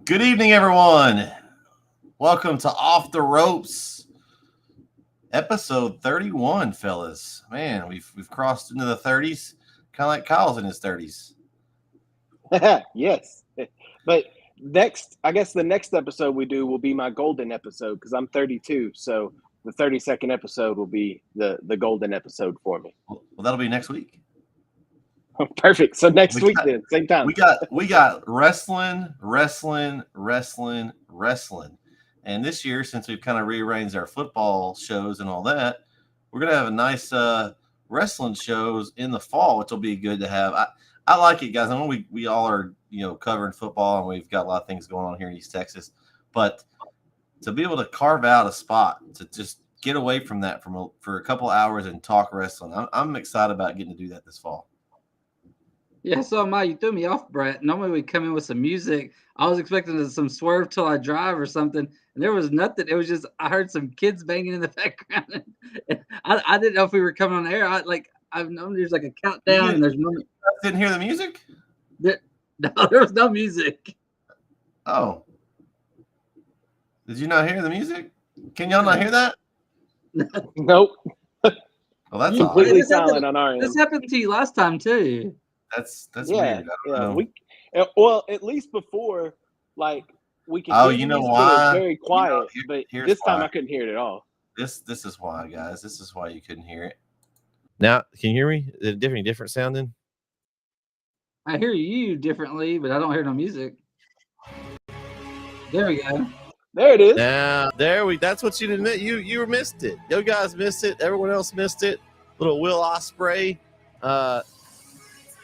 Good evening, everyone. Welcome to Off the Ropes, episode 31, fellas. Man, we've crossed into the 30s, kind of like Kyle's in his 30s. Yes, but I guess the next episode we do will be my golden episode because I'm 32. So the 32nd episode will be the golden episode for me. Well, that'll be next week. Perfect. So next week then, same time. We got wrestling, and this year, since we've kind of rearranged our football shows and all that, we're gonna have a nice wrestling shows in the fall, which will be good to have. I like it, guys. I know we all are covering football, and we've got a lot of things going on here in East Texas, but to be able to carve out a spot to just get away from that for a couple hours and talk wrestling, I'm excited about getting to do that this fall. Yeah, so you threw me off, Bret. Normally we come in with some music. I was expecting some Swerve Till I Drive or something, and there was nothing. It was just I heard some kids banging in the background. I didn't know if we were coming on air. I've known there's like a countdown, and there's no. Didn't hear the music. No, there was no music. Oh, did you not hear the music? Can y'all not hear that? Nope. Well, that's completely silent on our end. This happened to you last time too. That's weird. Well, at least before, like we can. Oh, you know why? It was very quiet, but this time I couldn't hear it at all. This is why, guys. This is why you couldn't hear it. Now, can you hear me? Is it different sounding? I hear you differently, but I don't hear no music. There we go. There it is. Now, that's what you didn't admit. You missed it. You guys missed it. Everyone else missed it. Little Will Ospreay.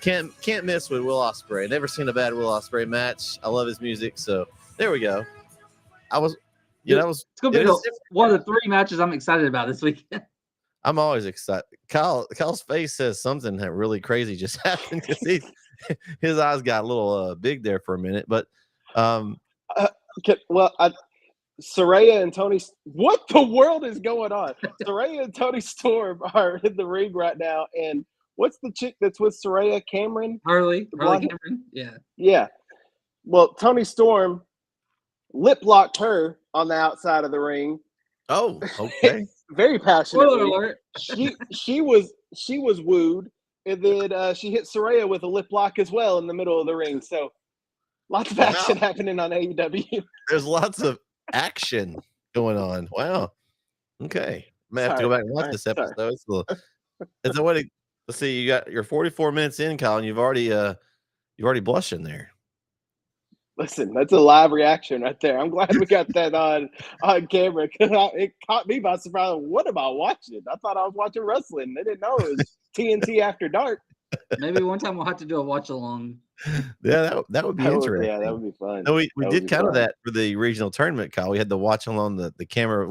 Can't miss with Will Ospreay. Never seen a bad Will Ospreay match. I love his music. So there we go. It's gonna be one of the three matches I'm excited about this weekend. I'm always excited. Kyle's face says something that really crazy just happened because his eyes got a little big there for a minute. But Saraya and Tony, what the world is going on? Saraya and Tony Storm are in the ring right now, and what's the chick that's with Saraya? Cameron? Harley Cameron. Yeah. Yeah. Well, Tony Storm lip locked her on the outside of the ring. Oh, okay. Very passionately. Spoiler alert. She was wooed, and then she hit Saraya with a lip lock as well in the middle of the ring. So lots of action happening on AEW. There's lots of action going on. Wow. Okay. I may have to go back and watch this episode. It's a way to. Let's see, you're 44 minutes in, Kyle, and you've already blushing there. Listen, that's a live reaction right there. I'm glad we got that on camera because it caught me by surprise. What am I watching? I thought I was watching wrestling. I didn't know it was TNT After Dark. Maybe one time we'll have to do a watch along. Yeah, that would be interesting. Yeah, that would be fun. So we did kind of that for the regional tournament, Kyle. We had to watch along the camera.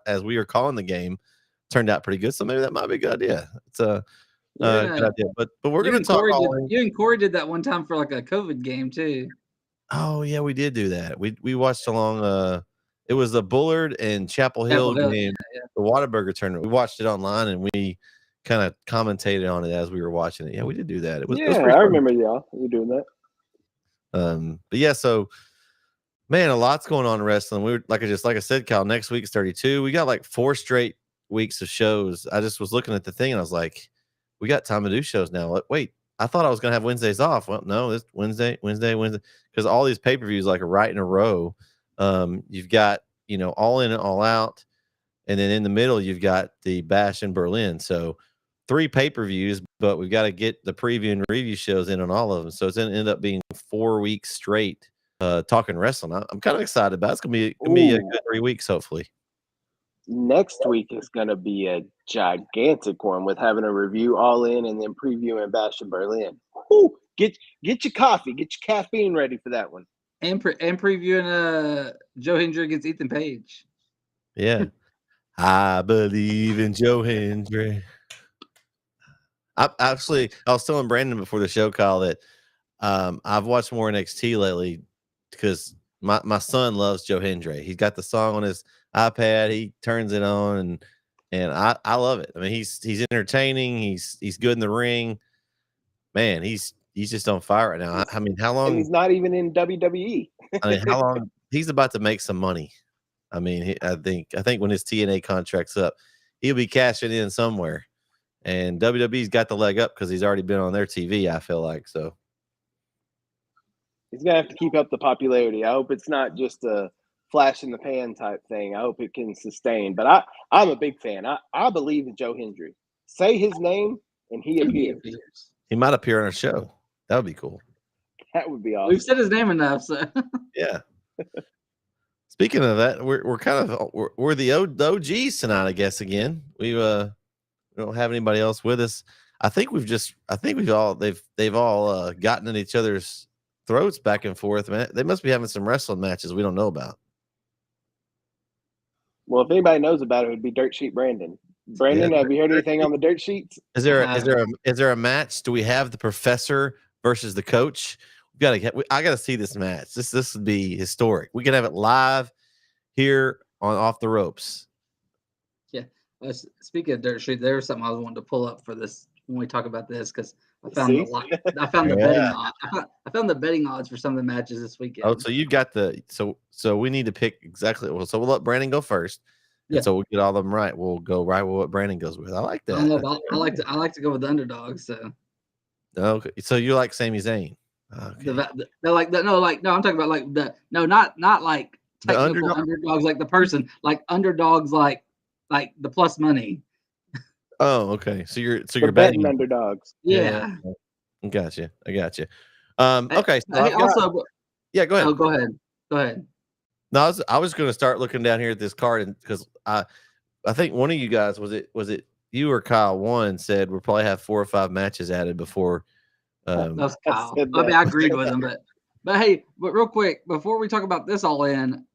As we were calling the game, turned out pretty good. So maybe that might be a good idea. It's a good idea. But we're going to talk. You and Corey did that one time for like a COVID game too. Oh yeah, we did do that. We watched along. It was the Bullard and Chapel Hill game, the Whataburger tournament. We watched it online and we kind of commentated on it as we were watching it. Yeah, we did do that. It was I remember y'all. You doing that? But yeah, so man, a lot's going on in wrestling. We were like I said, Kyle. Next week's 32. We got like 4 straight weeks of shows. I just was looking at the thing and I was like, we got time to do shows now. Wait, I thought I was gonna have Wednesdays off. Well, no, it's Wednesday, because all these pay-per-views like are right in a row. You've got All In and All Out, and then in the middle you've got the Bash in Berlin. So 3 pay-per-views, but we've got to get the preview and review shows in on all of them. So it's gonna end up being 4 weeks straight talking wrestling. I'm kind of excited about it. It's gonna be a good 3 weeks, hopefully. Next week is going to be a gigantic one with having a review All In and then previewing Bash in Berlin. Woo! Get your coffee, get your caffeine ready for that one. And previewing Joe Hendry against Ethan Page. Yeah. I believe in Joe Hendry. I was telling Brandon before the show, Kyle, that I've watched more NXT lately because my son loves Joe Hendry. He's got the song on his iPad. He turns it on, and I love it. I mean, he's entertaining. He's good in the ring. Man, he's just on fire right now. I mean, how long? And he's not even in WWE. I mean, how long? He's about to make some money. I mean, I think when his TNA contract's up, he'll be cashing in somewhere. And WWE's got the leg up because he's already been on their TV. I feel like so. He's gonna have to keep up the popularity. I hope it's not just a flash in the pan type thing. I hope it can sustain. But I'm a big fan. I believe in Joe Hendry. Say his name and he appears. He might appear on our show. That would be cool. That would be awesome. We've said his name enough, so Yeah. Speaking of that, we're kind of we're the OGs tonight, I guess. Again, we don't have anybody else with us. I think they've all gotten in each other's throats back and forth, man. They must be having some wrestling matches we don't know about. Well, if anybody knows about it, it'd be Dirt Sheet Brandon. Brandon, have you heard anything on the Dirt Sheets? Is there a match? Do we have the professor versus the coach? I got to see this match. This would be historic. We can have it live here on Off the Ropes. yeah. Speaking of Dirt Sheet, there was something I was wanting to pull up for this when we talk about this because I found the betting odds. I found the betting odds for some of the matches this weekend. Oh, so you got so we need to pick exactly. Well, so we'll let Brandon go first. Yeah. And so we'll get all of them right. We'll go right with what Brandon goes with. I like that. I like to go with the underdogs. So okay, so you like Sami Zayn? Okay. I'm talking about like not like technical underdogs like the person, like underdogs like the plus money. Oh, okay. So you're betting underdogs. Yeah. I got you. Okay. So go ahead. Oh, go ahead. No, I was going to start looking down here at this card because I think one of you guys was it you or Kyle one said we'll probably have 4 or 5 matches added before. That was Kyle. I mean, I agreed with him, but hey, real quick before we talk about this all in,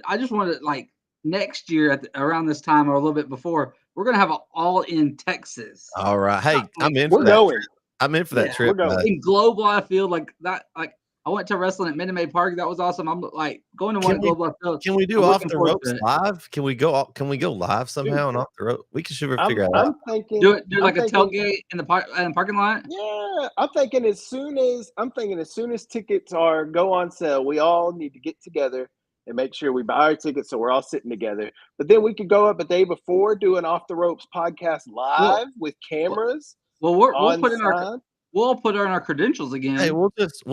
I just wanted like next year around this time or a little bit before, we're gonna have an all in Texas. All right, hey, I'm in. We're going. I'm in for that trip. We're going. In Global, I feel like that. Like I went to wrestling at Minute Maid Park. That was awesome. I'm like going to one at Global. Can we do Off the Ropes live? Can we go live somehow and Off the Rope? We should figure it out. Do like a tailgate in the parking lot. Yeah, I'm thinking as soon as tickets go on sale, we all need to get together and make sure we buy our tickets so we're all sitting together. But then we could go up a day before, do an Off the Ropes podcast live with cameras. Well, we'll put in our credentials again. Hey, we'll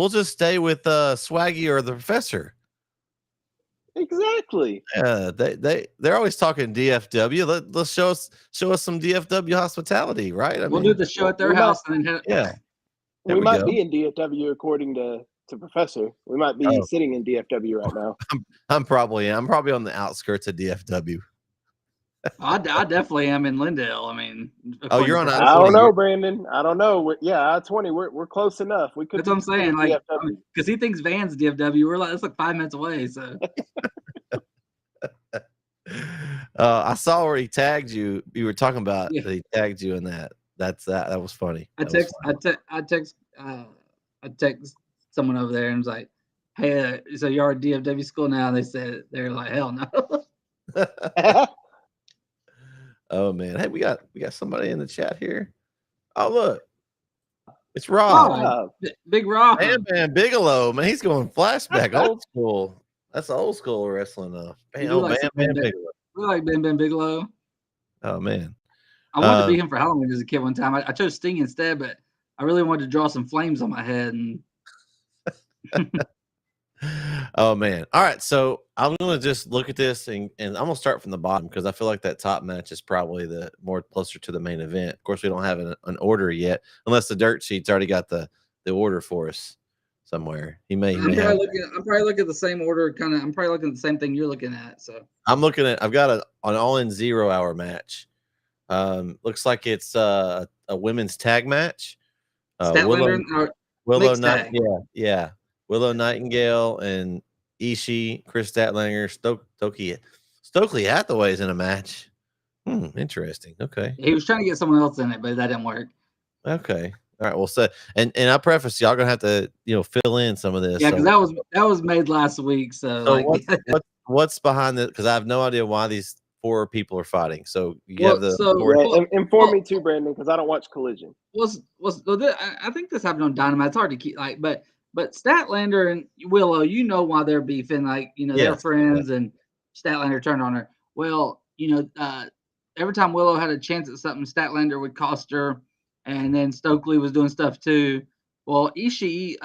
just stay with Swaggy or the professor. Exactly. Yeah, they're always talking DFW. Let's show us some DFW hospitality, right? We'll do the show at their house and then we might be in DFW according to Professor. We might be sitting in DFW right now. I'm probably on the outskirts of DFW. I definitely am in Lindale. I mean, you're on. I don't know, Brandon. I don't know. I-20. We're close enough. We could. That's what I'm saying. Like, because he thinks Van's DFW. We're like, it's like 5 minutes away. So. I saw where he tagged you. You were talking about that he tagged you in that. That was funny. I text someone over there and was like, "Hey, so you're at DFW school now?" And they're like, "Hell no." Oh man, hey, we got somebody in the chat here. Oh look, it's Rob. Big Rob. Man, Bigelow, man, he's going flashback, old school. That's old school wrestling. Bigelow. We like Ben Bigelow. Oh man, I wanted to be him for Halloween as a kid one time. I chose Sting instead, but I really wanted to draw some flames on my head. And oh man! All right, so I'm gonna just look at this and I'm gonna start from the bottom because I feel like that top match is probably the more closer to the main event. Of course, we don't have an order yet, unless the dirt sheet's already got the order for us somewhere. I'm probably looking at the same order. I'm probably looking at the same thing you're looking at. So I've got an all-in 0 hour match. Looks like it's a women's tag match. Willow Night, yeah. Willow Nightingale and Ishii, Chris Statlander, Stokely Hathaway's in a match. Interesting. Okay. He was trying to get someone else in it, but that didn't work. Okay. All right. Well, so and I preface y'all gonna have to fill in some of this. Yeah, because that was made last week. So what's behind it? Because I have no idea why these 4 people are fighting. So inform me too, Brandon, because I don't watch Collision. I think this happened on Dynamite. It's hard to keep but But Statlander and Willow, you know why they're beefing. Like, they're Yes. friends, and Statlander turned on her. Well, every time Willow had a chance at something, Statlander would cost her, and then Stokely was doing stuff too. Well, Ishii,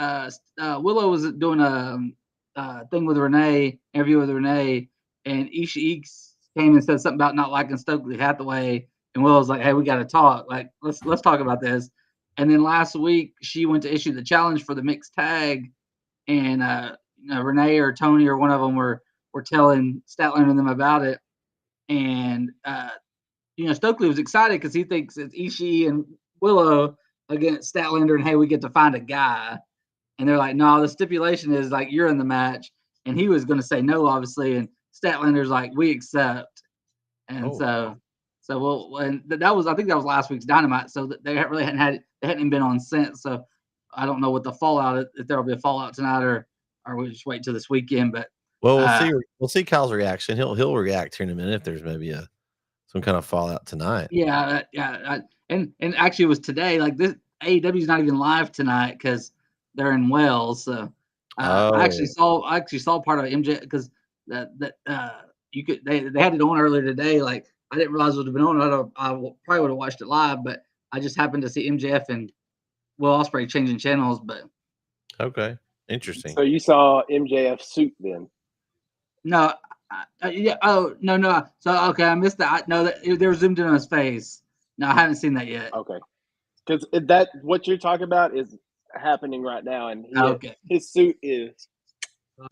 Willow was doing a thing with Renee, interview with Renee, and Ishii came and said something about not liking Stokely Hathaway, and Willow's like, "Hey, we got to talk. Like, let's talk about this." And then last week, she went to issue the challenge for the mixed tag, and Renee or Tony or one of them were telling Statlander and them about it, and Stokely was excited because he thinks it's Ishii and Willow against Statlander, and hey, we get to find a guy. And they're like, no, the stipulation is like you're in the match, and he was going to say no, obviously, and Statlander's like, we accept, and so and that was, I think that was last week's Dynamite, so they hadn't even been on since, so I don't know what the fallout, if there will be a fallout tonight or we'll just wait till this weekend, but we'll see Kyle's reaction. He'll react here in a minute if there's maybe some kind of fallout tonight. Yeah, and actually it was today. Like this AEW is not even live tonight because they're in Wales. So I actually saw part of MJ because they had it on earlier today. Like I didn't realize it would have been on. I probably would have watched it live, but I just happened to see MJF and Will Ospreay changing channels. But okay, interesting. So you saw MJF suit then? No. Yeah. Oh no. So okay, I missed that. No, they were zoomed in on his face. No, I haven't seen that yet. Okay, because that what you're talking about is happening right now, and his suit is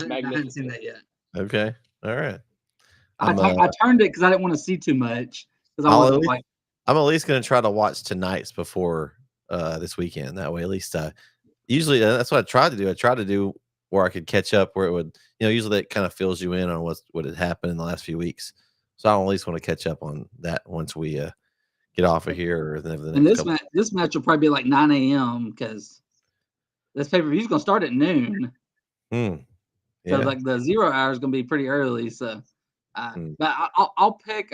magnificent. I haven't seen that yet. Okay, all right. I turned it because I didn't want to see too much because I'm at least going to try to watch tonight's before this weekend. That way, at least usually that's what I tried to do. I tried to do where I could catch up, where it would, usually that kind of fills you in on what had happened in the last few weeks. So I at least want to catch up on that once we get off of here. Or this match will probably be like 9 a.m. because this pay-per-view is going to start at noon. Yeah. So like the 0 hour is going to be pretty early. So, but I'll pick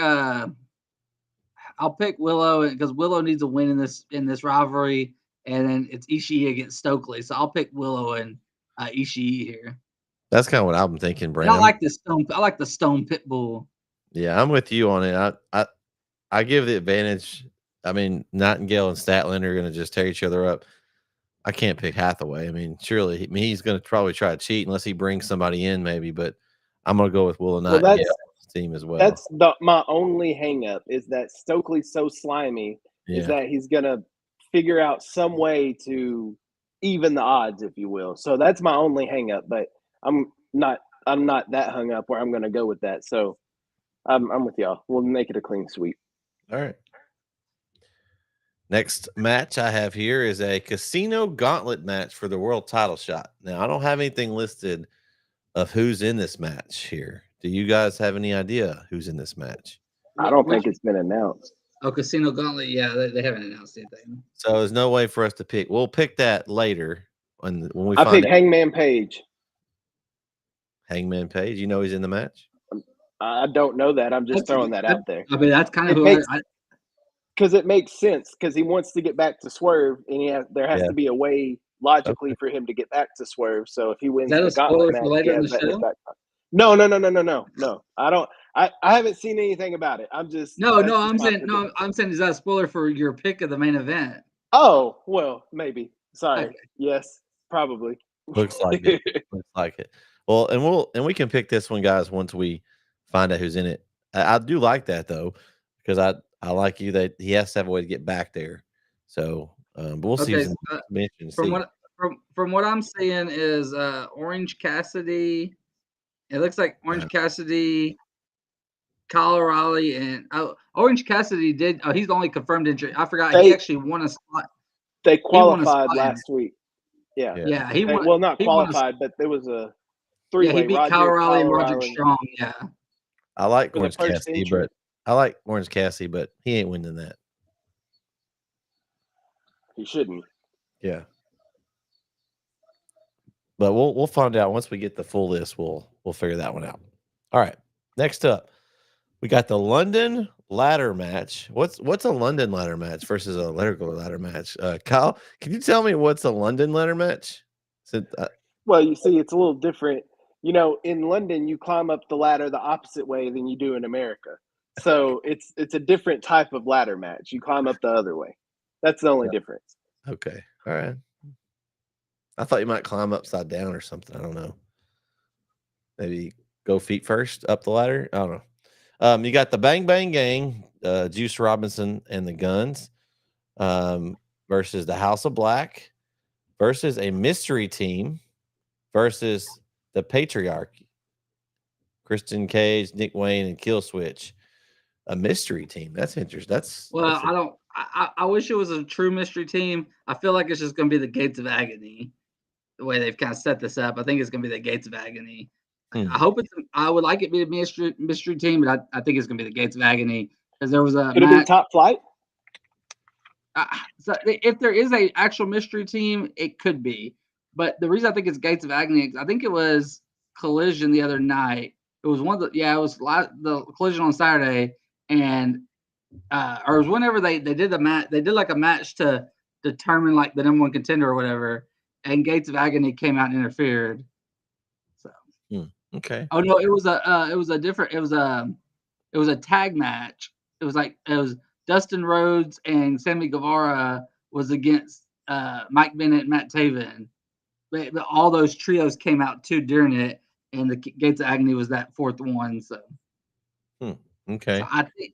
Willow because Willow needs a win in this rivalry, and then it's Ishii against Stokely. So I'll pick Willow and Ishii here. That's kind of what I'm thinking, Brandon. I like the Stone Pitbull. Yeah, I'm with you on it. I give the advantage. I mean, Nightingale and Statlander are going to just tear each other up. I can't pick Hathaway. I mean, surely he's going to probably try to cheat unless he brings somebody in, maybe. But I'm going to go with Will and Nightingale's team as well. That's my only hang up is that Stokely's so slimy is that he's going to figure out some way to even the odds, if you will. So that's my only hang up. But I'm not that hung up where I'm going to go with that. So I'm with y'all. We'll make it a clean sweep. All right. Next match I have here is a casino gauntlet match for the world title shot. Now, I don't have anything listed of who's in this match here. Do you guys have any idea who's in this match? I don't think it's been announced. Oh, Casino Gauntlet. Yeah, they haven't announced anything. So there's no way for us to pick. We'll pick that later when we I pick Hangman Page. Hangman Page. You know he's in the match? I don't know that. I'm just throwing that out there. I mean, that's kind of because it makes sense because he wants to get back to Swerve, and there has to be a way logically for him to get back to Swerve. So if he wins the gauntlet match, later in the show? No. I don't. I haven't seen anything about it. I'm just I'm saying is that a spoiler for your pick of the main event? Oh well, maybe. Sorry. Okay. Yes, probably. Looks like it. Looks like it. Well, and we can pick this one, guys, once we find out who's in it. I do like that though, because I like you that he has to have a way to get back there. So, but we'll see. From what I'm seeing is Orange Cassidy. It looks like Orange Cassidy, Kyle O'Reilly, and Orange Cassidy did. Oh, he's the only confirmed injury. I forgot he actually won a spot. They qualified last week. Yeah. He won. Well, not qualified, but there was a three-way. Yeah, he beat Kyle O'Reilly and Roderick Strong. Yeah. I like Orange Cassidy, but he ain't winning that. He shouldn't. Yeah. But we'll find out once we get the full list. We'll figure that one out. All right. Next up, we got the London ladder match. What's a London ladder match versus a regular ladder match? Kyle, can you tell me what's a London ladder match? So, Well, you see, it's a little different. You know, in London, you climb up the ladder the opposite way than you do in America. So it's a different type of ladder match. You climb up the other way. That's the only difference. okay. All right. I thought you might climb upside down or something. I don't know. Maybe go feet first up the ladder. I don't know. You got the Bang Bang Gang, Juice Robinson and the Guns, versus the House of Black, versus a mystery team, versus the Patriarchy. Christian Cage, Nick Wayne, and Kill Switch. A mystery team. That's interesting. I don't. I wish it was a true mystery team. I feel like it's just going to be the Gates of Agony. The way they've kind of set this up, I think it's going to be the Gates of Agony. I hope it's. I would like it to be a mystery team, but I think it's going to be the Gates of Agony because there was a Could it be Top Flight? So if there is a actual mystery team, it could be. But the reason I think it's Gates of Agony, I think it was Collision the other night. It was one of the it was the Collision on Saturday, and or it was whenever they did the match. They did like a match to determine like the number one contender or whatever. And Gates of Agony came out and interfered. So okay. Oh no, it was a tag match. It was Dustin Rhodes and Sammy Guevara was against Mike Bennett and Matt Taven. But all those trios came out too during it, and the Gates of Agony was that fourth one. So okay. So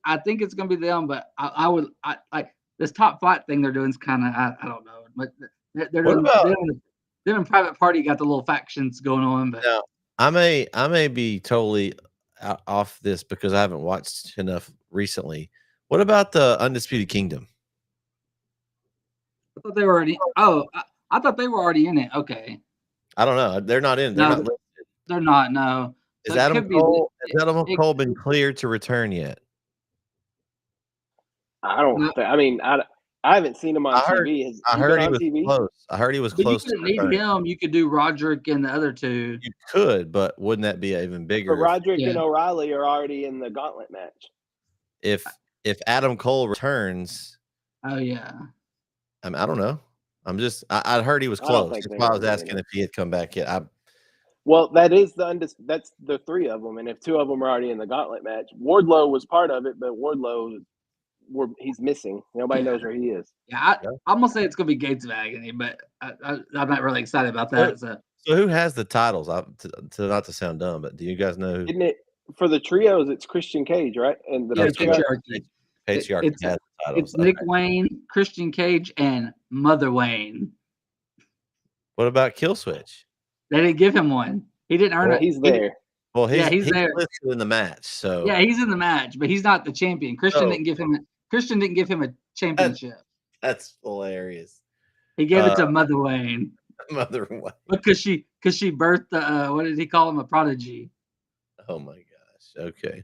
I think it's gonna be them, but I would like this Top Flight thing they're doing is kind of I don't know, but they're doing them in Private Party got the little factions going on. But now, I may be totally off this because I haven't watched enough recently. What about the Undisputed Kingdom? I thought they were already. Oh, I thought they were already in it. Okay. I don't know. They're not in. They're not listed. They're not. No. Is Adam Cole? Has Adam Cole been cleared to return yet? I don't. I mean, I haven't seen him on TV. I heard he was close. I heard he was close. You couldn't need him. You could do Roderick and the other two. You could, but wouldn't that be even bigger? But Roderick and O'Reilly are already in the gauntlet match. If Adam Cole returns, oh yeah. I don't know. I heard he was close. That's why I was asking if he had come back yet. Well, that's the three of them, and if two of them are already in the gauntlet match, Wardlow was part of it, but Wardlow, he's missing. Nobody knows where he is. Yeah, I'm gonna say it's gonna be Gates of Agony, but I'm not really excited about that. So who has the titles? Not to sound dumb, but do you guys know? Isn't it for the trios? It's Christian Cage, right? And the Patriarchy. Patriarchy has the titles. It's Nick Wayne, Christian Cage, and Mother Wayne. What about Kill Switch? They didn't give him one. He didn't earn it. He's there. Well, he's there. Listed in the match, so yeah, he's in the match, but he's not the champion. Christian didn't give him a championship. That's hilarious. He gave it to Mother Wayne. Mother Wayne, because she birthed the what did he call him, a prodigy? Oh my gosh. Okay.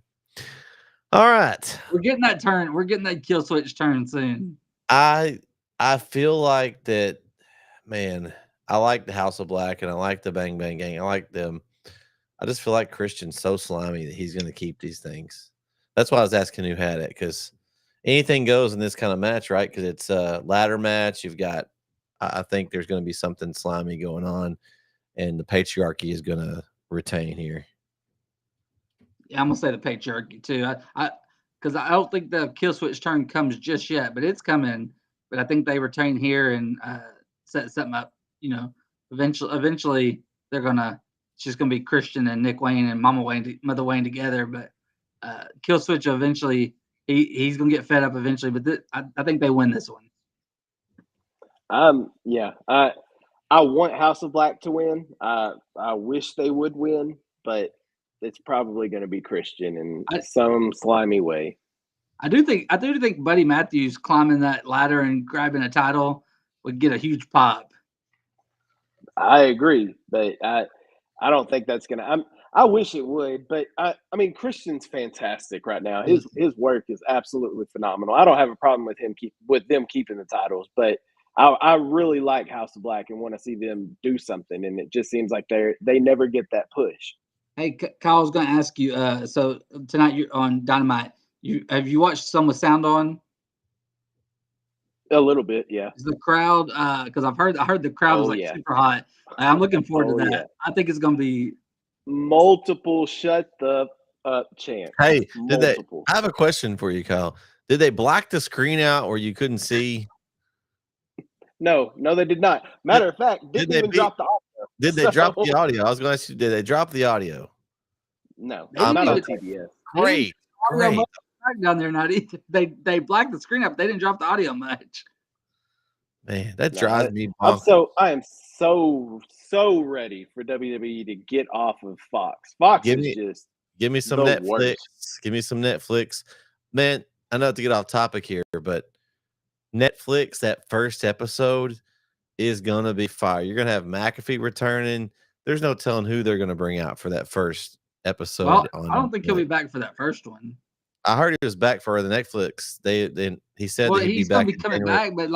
All right. We're getting that turn. We're getting that Kill Switch turn soon. I feel like that, man. I like the House of Black and I like the Bang Bang Gang. I like them. I just feel like Christian's so slimy that he's going to keep these things. That's why I was asking who had it, because anything goes in this kind of match, right? Because it's a ladder match. You've got, I think there's going to be something slimy going on, and the Patriarchy is going to retain here. Yeah, I'm gonna say the Patriarchy too. Because I don't think the Kill Switch turn comes just yet, but it's coming. But I think they retain here and set something up. You know, eventually they're gonna. It's just gonna be Christian and Nick Wayne and Mother Wayne together. But Kill Switch eventually he's gonna get fed up eventually. But I think they win this one. Yeah. I want House of Black to win. I wish they would win, but it's probably going to be Christian in some slimy way. I do think Buddy Matthews climbing that ladder and grabbing a title would get a huge pop. I agree, but I don't think that's going to. I wish it would, but I mean Christian's fantastic right now. His work is absolutely phenomenal. I don't have a problem with them keeping the titles, but I really like House of Black and want to see them do something, and it just seems like they never get that push. Hey, Kyle, I was going to ask you. So tonight you're on Dynamite. Have you watched some with sound on? A little bit, yeah. Is the crowd? Because I heard the crowd was Oh, like yeah. super hot. I'm looking forward Oh, to that. yeah. I think it's gonna be. Multiple shut the up chants. Hey, Multiple. I have a question for you, Kyle. Did they black the screen out where you couldn't see? No, they did not. Matter of fact, Did didn't they even beat- drop the audio. Did they drop the audio? I was going to ask you, did they drop the audio? No, They not on didn't TBS. They didn't Great, audio great. much down there. Not either. They blacked the screen up. They didn't drop the audio much. Man, that No, drives me bonkers. I am so ready for WWE to get off of Fox. Fox Give is me- just Give me some the Netflix. worst. Give me some Netflix. Man, I know to get off topic here, but Netflix, that first episode is going to be fire. You're going to have McAfee returning. There's no telling who they're going to bring out for that first episode. Well, I don't think he'll be back for that first one. I heard he was back for the Netflix. He said that he'd he's be back. Gonna be coming back, but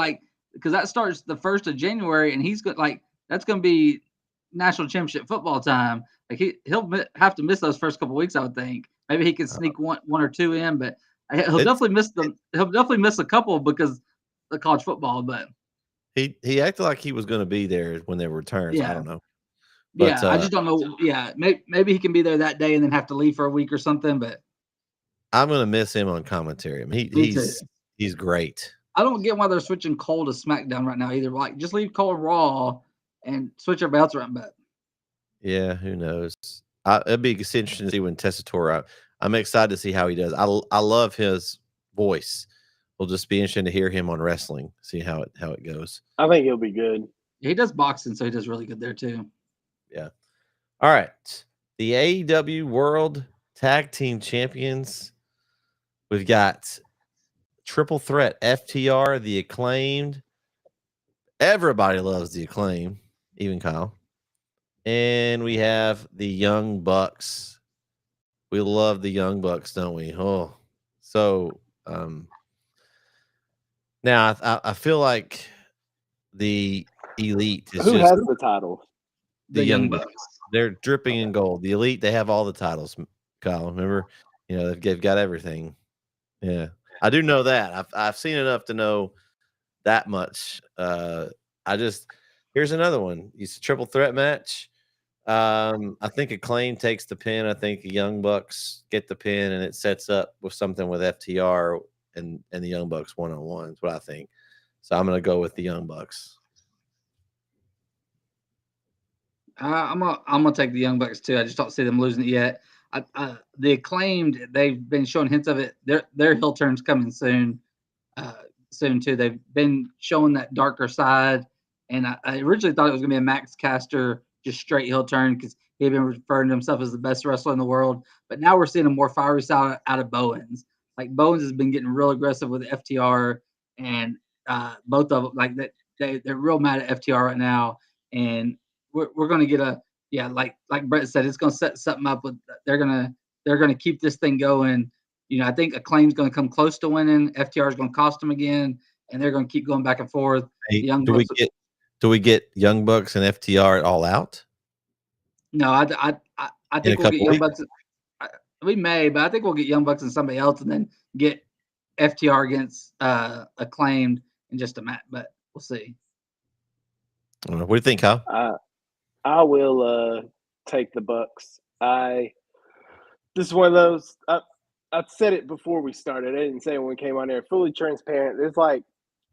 because that starts the 1st of January, and he's that's gonna be national championship football time. He'll have to miss those first couple weeks, I would think. Maybe he can sneak one or two in, but he'll definitely miss them. He'll definitely miss a couple because of college football. But he acted like he was going to be there when they returned. Yeah. So I don't know. But, I just don't know. Yeah, maybe he can be there that day and then have to leave for a week or something. But I'm going to miss him on commentary. I mean, he's great. I don't get why they're switching Cole to SmackDown right now either. Just leave Cole Raw and switch your belts around. But yeah, who knows? It'd be interesting to see when Tessitore. I'm excited to see how he does. I love his voice. It'll just be interesting to hear him on wrestling. See how it goes. I think he'll be good. He does boxing, so he does really good there too. Yeah. All right. The AEW World Tag Team Champions. We've got Triple Threat, FTR, The Acclaimed. Everybody loves The Acclaim, even Kyle. And we have the Young Bucks. We love the Young Bucks, don't we? Oh, so now I feel like the Elite is Who just has the title? The Young Bucks. They're dripping in gold. The Elite, they have all the titles. Kyle, remember? They've got everything. Yeah, I do know that. I've seen enough to know that much. Here's another one. It's a triple threat match. I think Acclaim takes the pin. I think the Young Bucks get the pin, and it sets up with something with FTR and the Young Bucks one-on-one. That's what I think. So I'm going to go with the Young Bucks. I'm gonna take the Young Bucks too. I just don't see them losing it yet. The Acclaimed, they've been showing hints of it. Their heel turn's coming soon too. They've been showing that darker side, and I originally thought it was gonna be a Max Caster just straight heel turn because he had been referring to himself as the best wrestler in the world. But now we're seeing a more fiery side out of Bowens. Like Bowens has been getting real aggressive with FTR, and both of them they're real mad at FTR right now, and we're going to get like Bret said, it's going to set something up with they're going to keep this thing going. I think Acclaim's going to come close to winning. FTR is going to cost them again, and they're going to keep going back and forth. Hey, do we get Young Bucks and FTR all out? No, I think we'll get Young Bucks. We may, but I think we'll get Young Bucks and somebody else, and then get FTR against Acclaimed in just a match. But we'll see. What do you think, Kyle? I will take the Bucks. This is one of those. I said it before we started. I didn't say it when we came on there. Fully transparent. There's like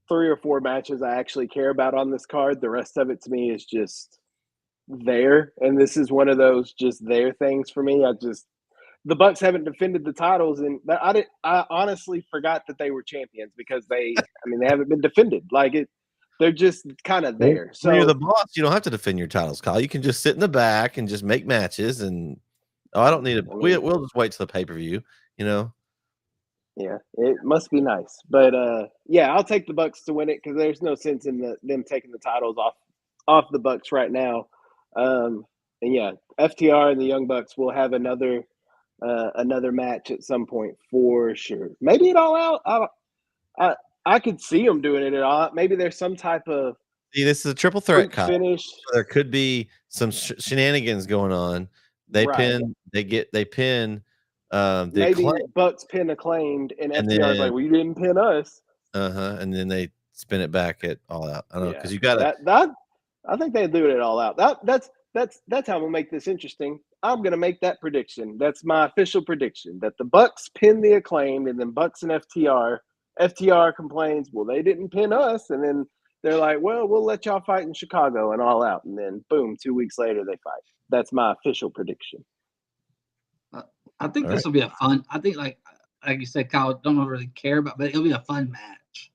3 or 4 matches I actually care about on this card. The rest of it to me is just there, and this is one of those just there things for me. The Bucks haven't defended the titles, and I honestly forgot that they were champions because they haven't been defended. They're just kind of there. So when you're the boss, you don't have to defend your titles, Kyle. You can just sit in the back and just make matches. And I don't need we'll just wait till the pay-per-view. Yeah, it must be nice, but I'll take the Bucks to win it because there's no sense in them taking the titles off the Bucks right now. FTR and the Young Bucks will have another match at some point for sure. Maybe it all out. I could see them doing it at all. Maybe there's some type of this is a triple threat finish. So there could be some shenanigans going on. They pin. Maybe Bucks pin Acclaimed, and FTR's like, well, you didn't pin us. And then they spin it back at All Out. I don't know because you got to. that. I think they do it all out. That's how I'm gonna make this interesting. I'm gonna make that prediction. That's my official prediction that the Bucks pin the Acclaimed, and then Bucks and FTR. FTR complains, well, they didn't pin us, and then they're like, well, we'll let y'all fight in Chicago and All Out, and then boom, 2 weeks later they fight. That's my official prediction. I think All this will be a fun. I think like you said, Kyle, don't really care about, but it'll be a fun match.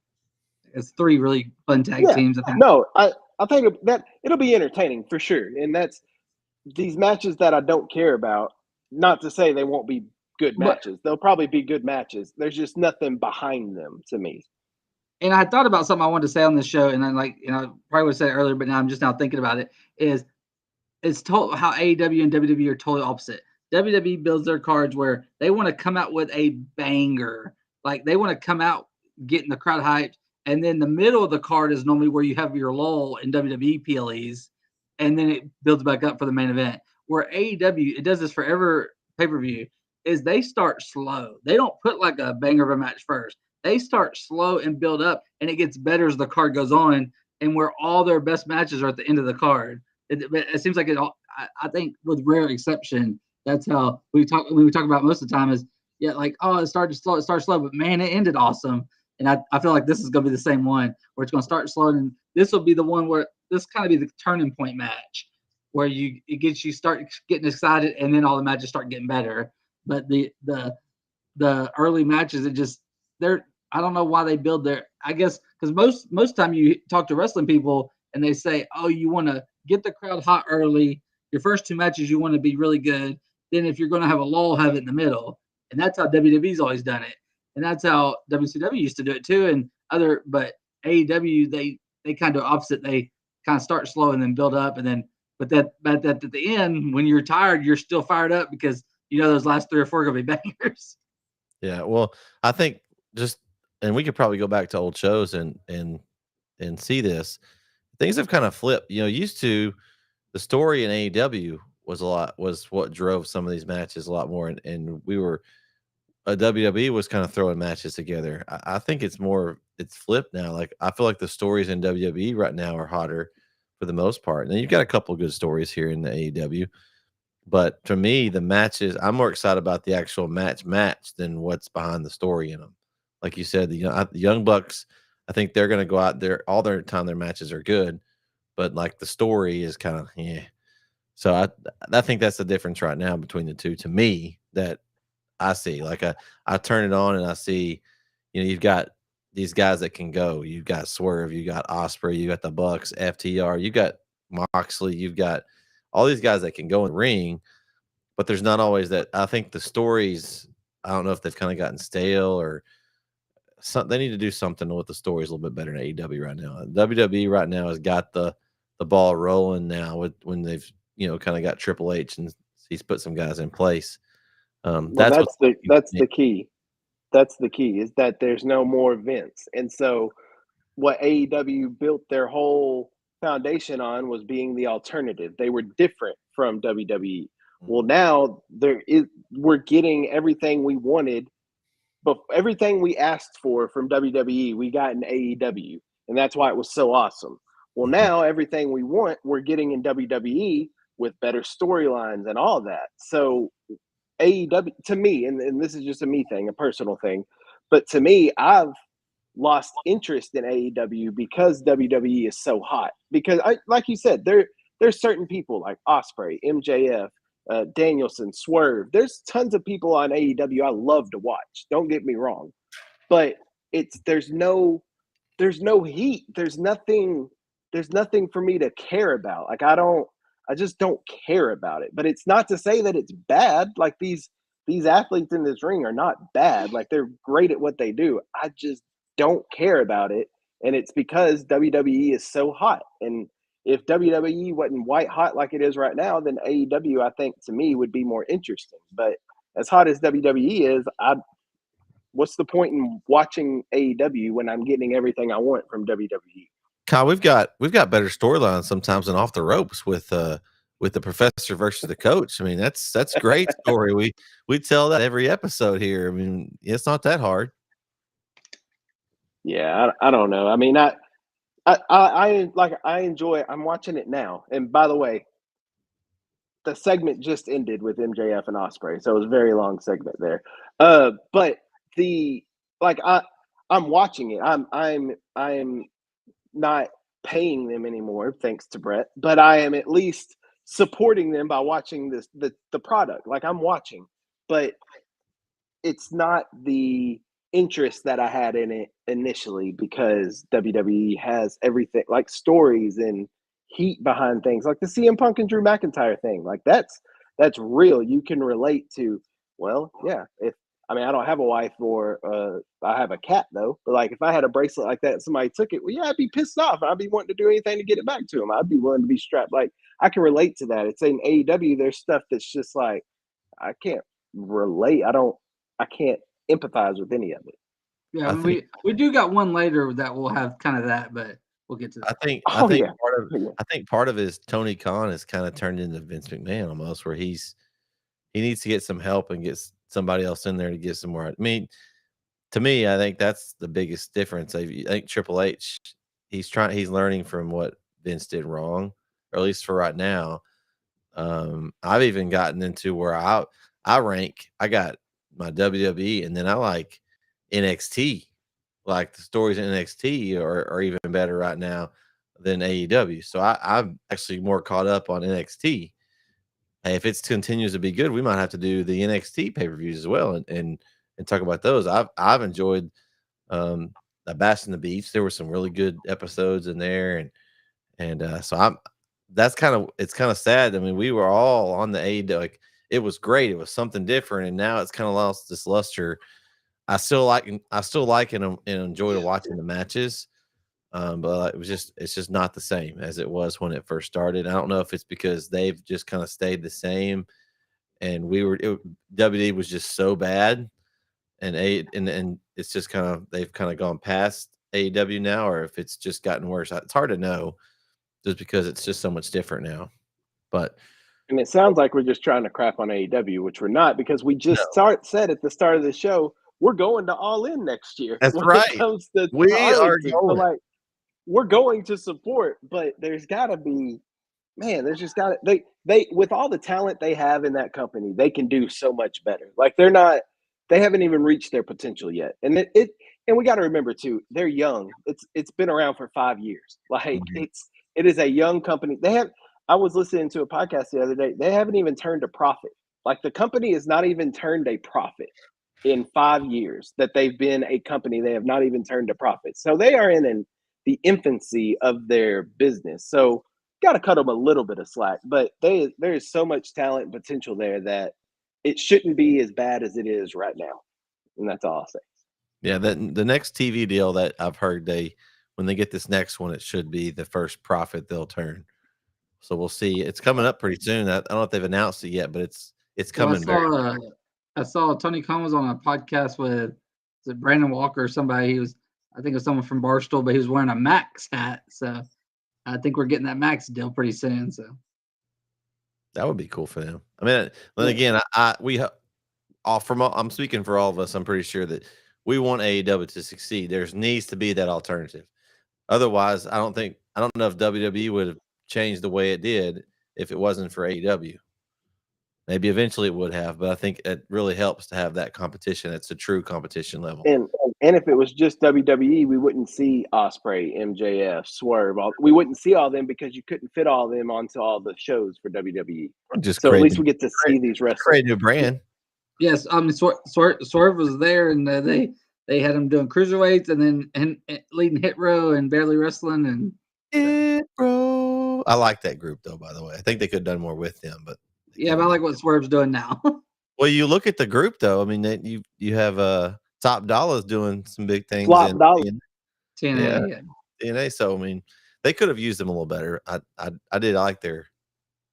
It's 3 really fun tag teams. I think. No, I think that it'll be entertaining for sure, and that's these matches that I don't care about. Not to say they won't be good matches; they'll probably be good matches. There's just nothing behind them to me. And I thought about something I wanted to say on this show, and then probably would have said it earlier, but now I'm just now thinking about it. It's told how AEW and WWE are totally opposite. WWE builds their cards where they want to come out with a banger, like they want to come out getting the crowd hyped, and then the middle of the card is normally where you have your lull in WWE PLEs, and then it builds back up for the main event. Where AEW, it does this for every pay-per-view, is they start slow. They don't put like a banger of a match first. They start slow and build up, and it gets better as the card goes on, and where all their best matches are at the end of the card. It seems like it all, I think with rare exception, that's how we talk about most of the time is, it started slow, but man, it ended awesome. And I feel like this is going to be the same one where it's going to start slow, and this will be the one where this kind of be the turning point match where it gets you start getting excited, and then all the matches start getting better. But the early matches, I don't know why they build their, I guess because most time you talk to wrestling people and they say, oh, you want to get the crowd hot early. Your first 2 matches you want to be really good. Then if you're going to have a lull, have it in the middle. And that's how WWE's always done it. And that's how WCW used to do it too. But AEW, they kind of opposite. They kind of start slow and then build up, and then but at the end, when you're tired, you're still fired up because those last 3 or 4 are gonna be bangers. Yeah, well, I think and we could probably go back to old shows and see this. Things have kind of flipped. Used to the story in AEW was what drove some of these matches a lot more, and WWE was kind of throwing matches together. I think it's flipped now. Like I feel like the stories in WWE right now are hotter for the most part. And then you've got a couple of good stories here in the AEW. But to me, the matches, I'm more excited about the actual match than what's behind the story in them. Like you said, the Young Bucks, I think they're going to go out there all their time. Their matches are good, but like the story is kind of So I think that's the difference right now between the two. To me, that I see. Like I turn it on and I see, you've got these guys that can go. You've got Swerve, you got Osprey, you got the Bucks, FTR, you got Moxley, you've got all these guys that can go in the ring, but there's not always that. I think the stories, I don't know if they've kind of gotten stale or something. They need to do something with the stories a little bit better in AEW right now. WWE right now has got the ball rolling now when they've kind of got Triple H and he's put some guys in place. That's the key. That's the key is that there's no more Vince, and so what AEW built their whole foundation on was being the alternative. They were different from WWE. Well, now we're getting everything we wanted, but everything we asked for from WWE, we got in AEW, and that's why it was so awesome. Well, now everything we want, we're getting in WWE with better storylines and all that. So AEW, to me, and this is just a me thing, a personal thing, but to me, I've lost interest in AEW because WWE is so hot. Because like you said, there's certain people like Osprey, MJF, Danielson, Swerve. There's tons of people on AEW I love to watch. Don't get me wrong, but there's no heat. There's nothing for me to care about. Like I just don't care about it. But it's not to say that it's bad. Like these athletes in this ring are not bad. Like they're great at what they do. I just don't care about it, and it's because WWE is so hot. And if WWE wasn't white hot like it is right now, then AEW, I think, to me, would be more interesting. But as hot as WWE is, what's the point in watching AEW when I'm getting everything I want from WWE? Kyle, we've got better storylines sometimes than Off the Ropes with the professor versus the coach. I mean, that's great story. We tell that every episode here. I mean, it's not that hard. Yeah, I don't know. I mean, I enjoy. I'm watching it now, and by the way, the segment just ended with MJF and Osprey, so it was a very long segment there. But the like I'm watching it. I'm not paying them anymore, thanks to Bret, but I am at least supporting them by watching the product. Like I'm watching, but it's not the interest that I had in it initially because WWE has everything like stories and heat behind things like the CM Punk and Drew McIntyre thing. Like that's real. You can relate to. Well, yeah. If I mean, I don't have a wife or I have a cat though. But like, if I had a bracelet like that, and somebody took it. Well, yeah, I'd be pissed off. I'd be wanting to do anything to get it back to them. I'd be willing to be strapped. Like I can relate to that. It's in AEW. There's stuff that's just like I can't relate. I can't empathize with any of it. Yeah, I think we do got one later that will have kind of that, but we'll get to that. Oh, yeah. I think part of it is Tony Khan has kind of turned into Vince McMahon almost, where he needs to get some help and get somebody else in there to get some more. I mean, to me, I think that's the biggest difference. I think Triple H, he's learning from what Vince did wrong, or at least for right now. I've even gotten into where I rank. I got my WWE, and then I like NXT. Like the stories in NXT are even better right now than AEW. So I'm actually more caught up on NXT. And if it continues to be good, we might have to do the NXT pay-per-views as well and talk about those. I've enjoyed the Bash and the Beach. There were some really good episodes in there, and so it's kind of sad. I mean, we were all on the AEW. Like it was great. It was something different, and now it's kind of lost this luster. I still like and enjoy watching the matches, but it's just not the same as it was when it first started. I don't know if it's because they've just kind of stayed the same, and WWE was just so bad, and it's just they've kind of gone past AEW now, or if it's just gotten worse. It's hard to know, just because it's just so much different now. But And it sounds like we're just trying to crap on AEW, which we're not, because we just said at the start of the show we're going to All In next year. that's when right. It comes to We are Arlington. So, going. like, we're going to support, but there's got to be, man. There's just got to they with all the talent they have in that company, they can do so much better. Like they haven't even reached their potential yet, and and we got to remember too, they're young. It's been around for 5 years. Like it is a young company. I was listening to a podcast the other day. They haven't even turned a profit. Like the company has not even turned a profit in 5 years that they've been a company. They have not even turned a profit. So they are in the infancy of their business. So got to cut them a little bit of slack. But there is so much talent and potential there that it shouldn't be as bad as it is right now. And that's all I'll say. Yeah, the next TV deal that I've heard, when they get this next one, it should be the first profit they'll turn. So we'll see. It's coming up pretty soon. I don't know if they've announced it yet, but it's coming. I saw Tony Khan was on a podcast with Brandon Walker or somebody. I think it was someone from Barstool, but he was wearing a Max hat. So I think we're getting that Max deal pretty soon. So that would be cool for them. I mean, then again, I'm speaking for all of us. I'm pretty sure that we want AEW to succeed. There needs to be that alternative. Otherwise, I don't know if WWE would have changed the way it did if it wasn't for AEW. Maybe eventually it would have, but I think it really helps to have that competition. It's a true competition level. And if it was just WWE, we wouldn't see Osprey, MJF, Swerve. We wouldn't see all them because you couldn't fit all them onto all the shows for WWE. So at least we get to see these wrestlers. Create a new brand. Yes, I mean Swerve was there, and they had him doing cruiserweights, and then leading Hit Row and barely wrestling and Hit Row. I like that group though. By the way, I think they could have done more with them, but yeah, but I like what Swerve's doing now. Well, you look at the group though. I mean, you have Top Dollars doing some big things. Top Dollar. TNA. TNA. So I mean, they could have used them a little better. I did like their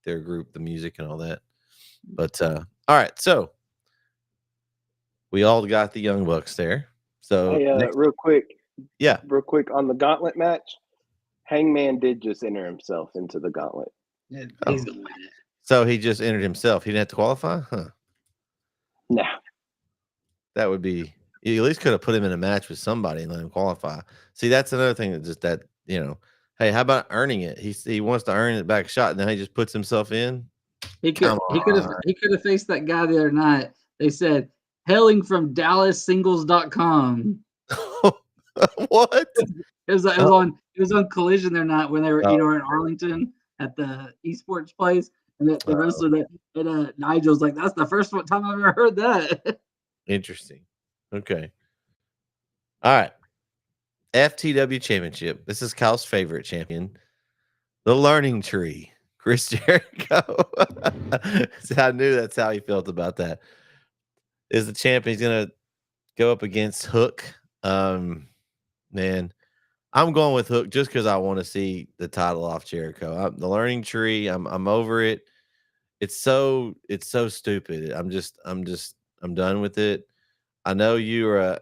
group, the music and all that. But all right, so we all got the Young Bucks there. So real quick on the gauntlet match, Hangman did just enter himself into the gauntlet. Yeah, he's gonna win it. So he just entered himself. He didn't have to qualify, huh? No. That would be You at least could have put him in a match with somebody and let him qualify. See, that's another thing that just that, hey, how about earning it? He wants to earn it back shot, and then he just puts himself in. He could have faced that guy the other night. They said hailing from DallasSingles.com. What? It was on Collision their night when they were in Arlington at the esports place, and the wrestler that Nigel's like, that's the first time I've ever heard that. Interesting. Okay. All right. FTW Championship. This is Kyle's favorite champion, the Learning Tree, Chris Jericho. I knew that's how he felt about that. Is the champion? He's gonna go up against Hook. Man, I'm going with Hook just because I want to see the title off Jericho. The Learning Tree. I'm over it. It's so stupid. I'm done with it. I know you're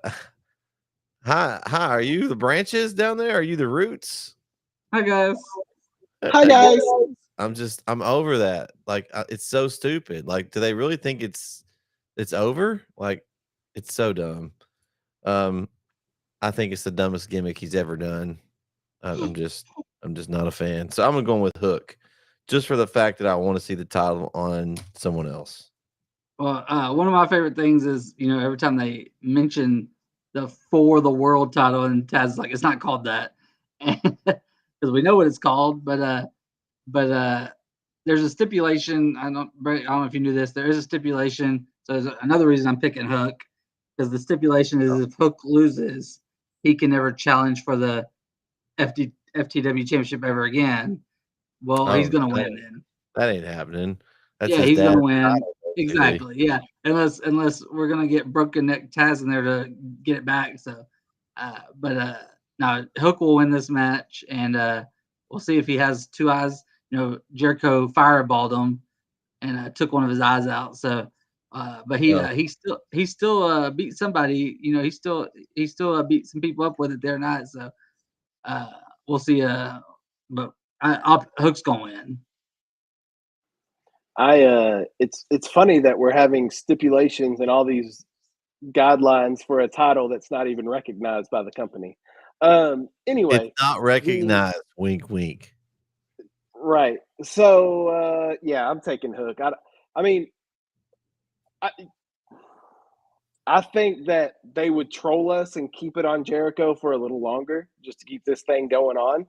hi. Are you the branches down there? Are you the roots? Hi guys. Hi guys. I'm over that. Like it's so stupid. Like, do they really think it's over? Like, it's so dumb. I think it's the dumbest gimmick he's ever done. I'm just not a fan. So I'm going with Hook, just for the fact that I want to see the title on someone else. Well, one of my favorite things is, every time they mention for the world title, and Taz is like, it's not called that, because we know what it's called. But there's a stipulation. I don't know if you knew this. There is a stipulation. So there's another reason I'm picking Hook, because the stipulation is if Hook loses, he can never challenge for the FTW championship ever again. Well, he's gonna win then. That ain't happening. That's he's gonna win. Exactly. Yeah. Unless we're gonna get broken neck Taz in there to get it back. So no, Hook will win this match, and we'll see if he has two eyes. Jericho fireballed him and took one of his eyes out. So but he still beat somebody. He still beat some people up with it there night. So we'll see. But Hook's gonna win. It's funny that we're having stipulations and all these guidelines for a title that's not even recognized by the company. Anyway, it's not recognized. Wink, wink. Right. So I'm taking Hook. I think that they would troll us and keep it on Jericho for a little longer just to keep this thing going on.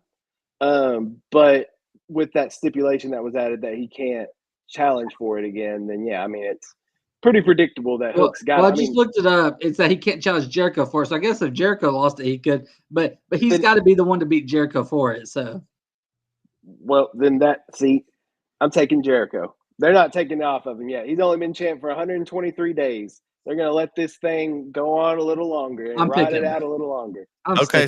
But with that stipulation that was added that he can't challenge for it again, then it's pretty predictable that Hook's got. Well, I just looked it up. It's that he can't challenge Jericho for it. So I guess if Jericho lost it, he could. But he's got to be the one to beat Jericho for it. So. Well, then I'm taking Jericho. They're not taking it off of him yet. He's only been champ for 123 days. They're going to let this thing go on a little longer and ride it out a little longer. Okay,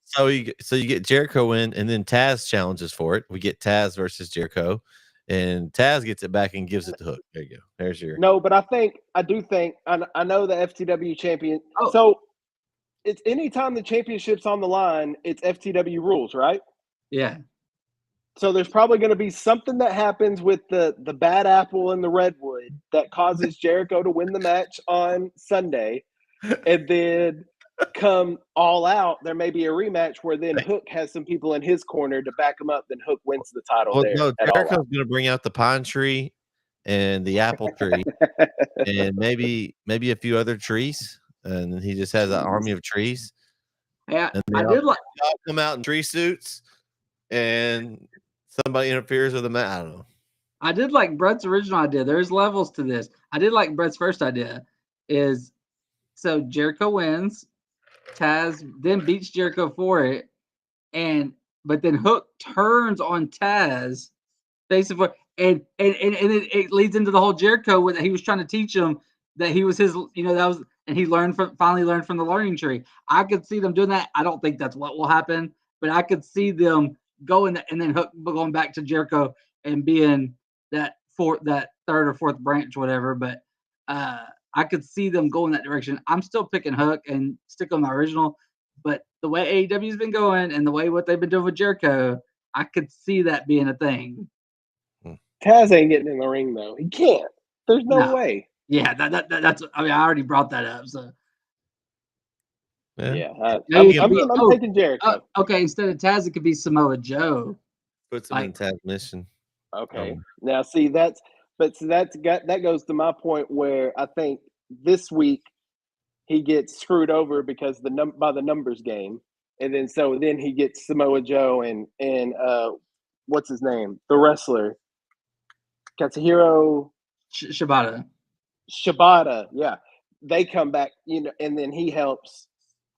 so you get Jericho in, and then Taz challenges for it. We get Taz versus Jericho, and Taz gets it back and gives it to Hook. There you go. There's your. No, but I know the FTW champion. Oh. So it's anytime the championship's on the line, it's FTW rules, right? Yeah. So there's probably going to be something that happens with the bad apple and the redwood that causes Jericho to win the match on Sunday. And then come all out, there may be a rematch where then Hook has some people in his corner to back him up. Then Hook wins the title there. No, Jericho's going to bring out the pine tree and the apple tree and maybe a few other trees. And he just has an army of trees. Yeah, I did like come out in tree suits and somebody interferes with them. I don't know. I did like Bret's original idea. There's levels to this. I did like Bret's first idea. So Jericho wins, Taz then beats Jericho for it, but then Hook turns on Taz, basically, and it leads into the whole Jericho that he was trying to teach him that he was his, and he finally learned from the Learning Tree. I could see them doing that. I don't think that's what will happen, but I could see them going and then Hook going back to Jericho and being that third or fourth branch, whatever. But I could see them going that direction. I'm still picking Hook and stick on my original, but the way AEW's been going and the way what they've been doing with Jericho, I could see that being a thing. Taz ain't getting in the ring though. He can't. There's no way. Yeah, that's. I already brought that up. So Yeah, Maybe it I'm could be- taking Jericho. Okay, instead of Taz, it could be Samoa Joe. Puts him in Taz mission. Okay. Now, see, that goes to my point where I think this week he gets screwed over because by the numbers game, and then he gets Samoa Joe and what's his name, the wrestler, Katsuhiro Shibata. Yeah, they come back, and then he helps.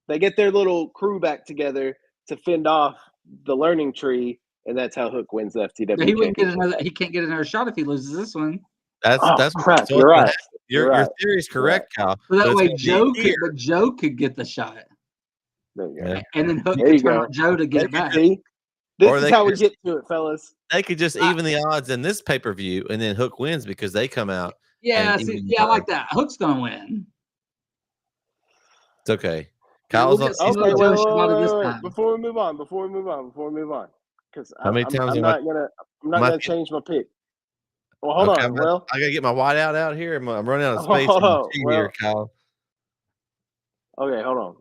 They get their little crew back together to fend off the learning tree. And that's how Hook wins the FTW. He wouldn't get another. He can't get another shot if he loses this one. That's crap. so You're right. Your theory is correct, Kyle. So that way, Joe could get the shot. There you go. Yeah. And then Hook There could you turn go. on Joe to get it back. See? This is how we get to it, fellas. They could just even the odds in this pay-per-view, and then Hook wins because they come out. Yeah, I like that. Hook's gonna win. It's okay. Kyle's okay. Wait. Before we move on, because I'm not gonna change my pick. Well, hold on. I gotta get my whiteout out here. I'm running out of space here, Kyle. Okay, hold on.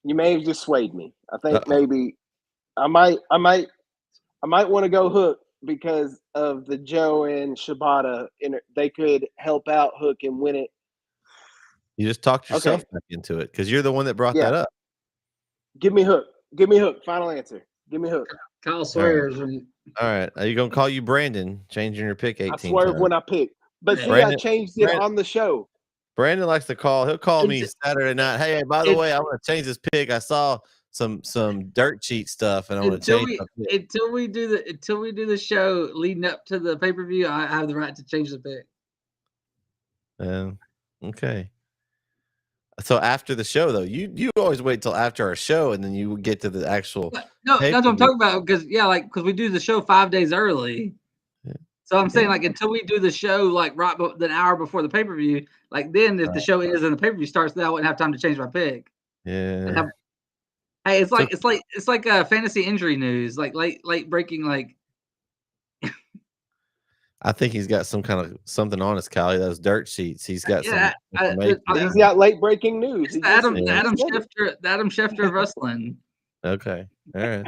You may have just swayed me. I think maybe I might want to go Hook because of the Joe and Shibata. They could help out Hook and win it. You just talked yourself back into it because you're the one that brought that up. Give me Hook. Final answer. Give me Hook. Kyle swears. All right. Are you gonna call you Brandon? Changing your pick 18 I swear times. When I pick. But see, I changed it on the show. Brandon likes to call. He'll call me Saturday night. Hey, by the way, I want to change this pick. I saw some dirt sheet stuff, and I want to change my pick. Until we do the show leading up to the pay-per-view, I have the right to change the pick. Okay. So after the show, though, you always wait till after our show, and then you get to the actual. No, that's what I'm talking about. Because we do the show 5 days early. Yeah. So I'm saying until we do the show an hour before the pay-per-view, then if the show ends and the pay-per-view starts, then I wouldn't have time to change my pick. Yeah. Hey, it's like fantasy injury news, late breaking. I think he's got some kind of something on his Callie. Those dirt sheets. He's got some. He's got late breaking news. The Adam Schefter of wrestling. Okay, all right.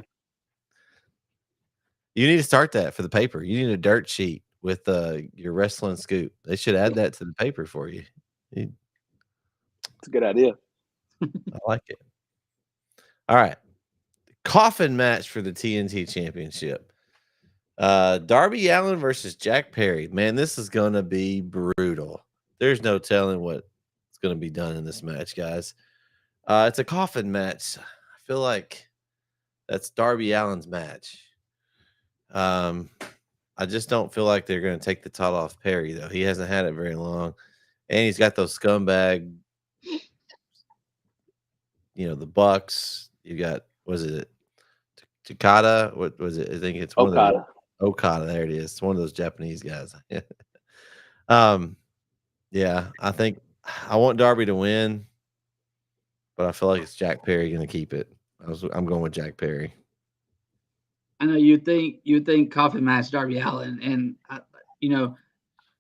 You need to start that for the paper. You need a dirt sheet with your wrestling scoop. They should add that to the paper for you. It's a good idea. I like it. All right, coffin match for the TNT Championship. Darby Allin versus Jack Perry. Man, this is gonna be brutal. There's no telling what's gonna be done in this match, guys. It's a coffin match. I feel like that's Darby Allin's match. I just don't feel like they're gonna take the title off Perry, though. He hasn't had it very long, and he's got those scumbag. The Bucks. You got Takada? What was it? I think it's one Okada. of those. Okada, there it is. It's one of those Japanese guys. Yeah, I think I want Darby to win, but I feel like it's Jack Perry going to keep it. I'm going with Jack Perry. I know you think coffin match Darby Allin, and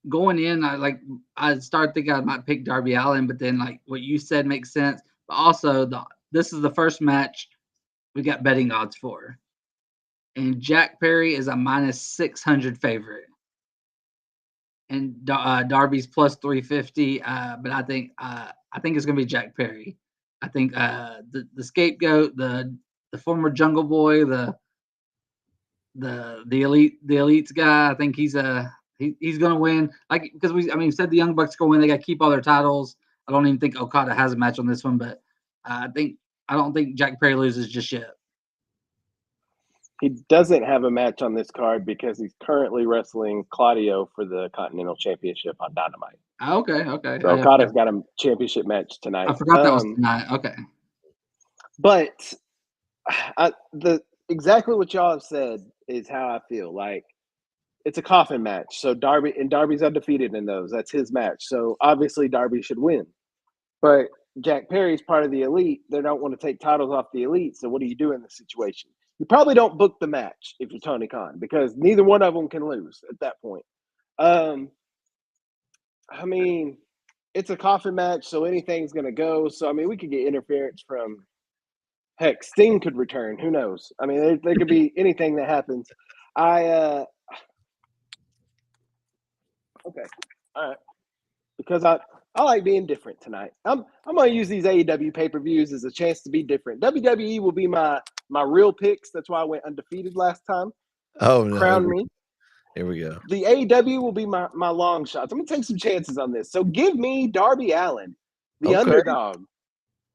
going in, I started thinking I might pick Darby Allin, but then what you said makes sense. But also this is the first match we got betting odds for. And Jack Perry is a -600 favorite, and Darby's +350. But I think it's gonna be Jack Perry. I think the scapegoat, the former Jungle Boy, the elites guy. I think he's gonna win. Because we said the Young Bucks go win. They got to keep all their titles. I don't even think Okada has a match on this one, but I don't think Jack Perry loses just yet. He doesn't have a match on this card because he's currently wrestling Claudio for the Continental Championship on Dynamite. Okay. So Okada's got a championship match tonight. I forgot that was tonight. Okay. But exactly what y'all have said is how I feel. It's a coffin match. So Darby's undefeated in those. That's his match. So obviously Darby should win. But Jack Perry's part of the elite. They don't want to take titles off the elite. So what do you do in this situation? You probably don't book the match if you're Tony Khan because neither one of them can lose at that point. it's a coffin match, so anything's going to go. So, I mean, we could get interference from, heck, Sting could return. Who knows? I mean, there could be anything that happens. Okay. All right. Because I like being different tonight. I'm going to use these AEW pay-per-views as a chance to be different. WWE will be my real picks. That's why I went undefeated last time. Oh, no. Crown me. Here we go. The AEW will be my long shots. I'm going to take some chances on this. So give me Darby Allin, the underdog.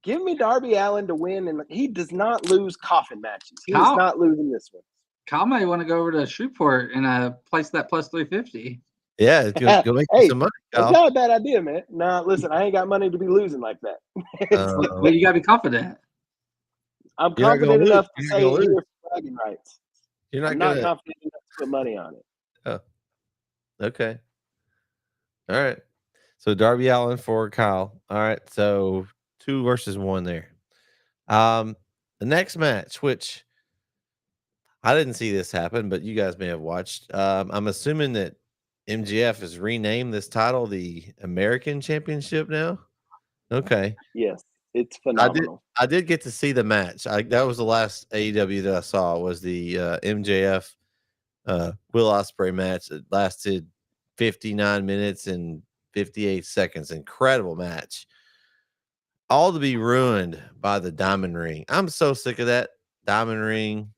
Give me Darby Allin to win, and he does not lose coffin matches. He is not losing this one. Kyle might want to go over to Shreveport and place that plus 350. Yeah, go make some money, Kyle. That's not a bad idea, man. Nah, listen, I ain't got money to be losing like that. Well, you got to be confident. I'm confident enough to say here bragging rights. You're not confident enough to put money on it. Oh, okay. All right. So Darby Allin for Kyle. All right. So 2 versus 1 there. The next match, which I didn't see this happen, but you guys may have watched. I'm assuming that MJF has renamed this title the American Championship now. Okay. Yes, it's phenomenal. I did get to see the match. That was the last AEW that I saw was the MJF Will Ospreay match. It lasted 59 minutes and 58 seconds. Incredible match. All to be ruined by the diamond ring. I'm so sick of that diamond ring.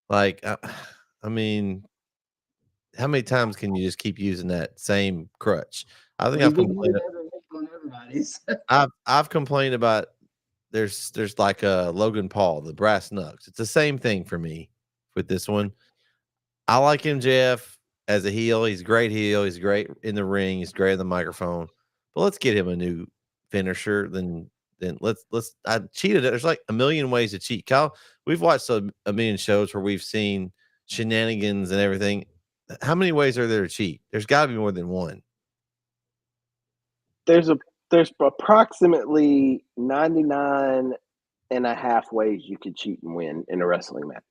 Like, I mean, how many times can you just keep using that same crutch? I think I've complained. I've complained about there's like a Logan Paul, the brass knucks. It's the same thing for me with this one. I like MJF as a heel. He's a great heel. He's great in the ring. He's great in the microphone. But let's get him a new finisher. Then let's. I cheated. There's like a million ways to cheat. Kyle, we've watched a million shows where we've seen shenanigans and everything. How many ways are there to cheat? There's got to be more than one. There's approximately 99 and a half ways you could cheat and win in a wrestling match.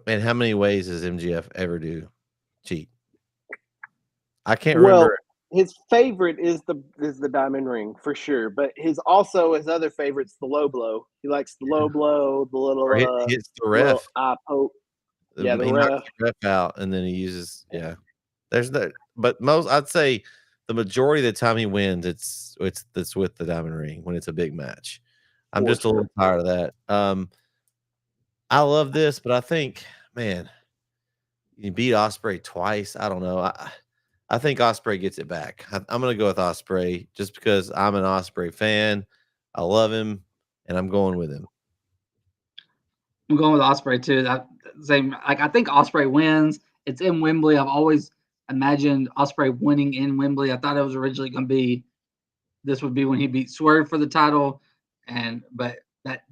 And how many ways does MJF ever do cheat? I can't remember. His favorite is the diamond ring for sure, but his other favorites the low blow. He likes the low blow, the little hits the ref eye poke. Yeah, the knocks the ref out, and then he uses There's that, but I'd say the majority of the time he wins, it's with the diamond ring when it's a big match. I'm just a little tired of that. I love this, but I think, man, you beat Ospreay twice. I don't know. I think Ospreay gets it back. I'm going to go with Ospreay just because I'm an Ospreay fan. I love him, and I'm going with him. I'm going with Ospreay too. I think Ospreay wins. It's in Wembley. I've always imagined Ospreay winning in Wembley. I thought it was originally going to be this would be when he beat Swerve for the title, but that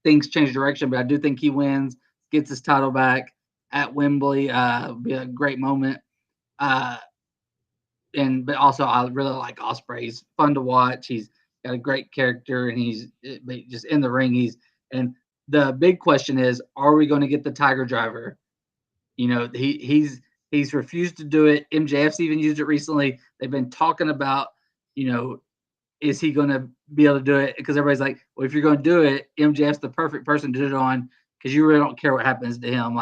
things change direction. But I do think he wins, gets his title back at Wembley. Be a great moment. But also I really like Ospreay. He's fun to watch. He's got a great character, and he's just in the ring. And the big question is, are we going to get the Tiger Driver? You know, he's refused to do it. MJF's even used it recently. They've been talking about, is he going to be able to do it? Because everybody's like, well, if you're going to do it, MJF's the perfect person to do it on because you really don't care what happens to him.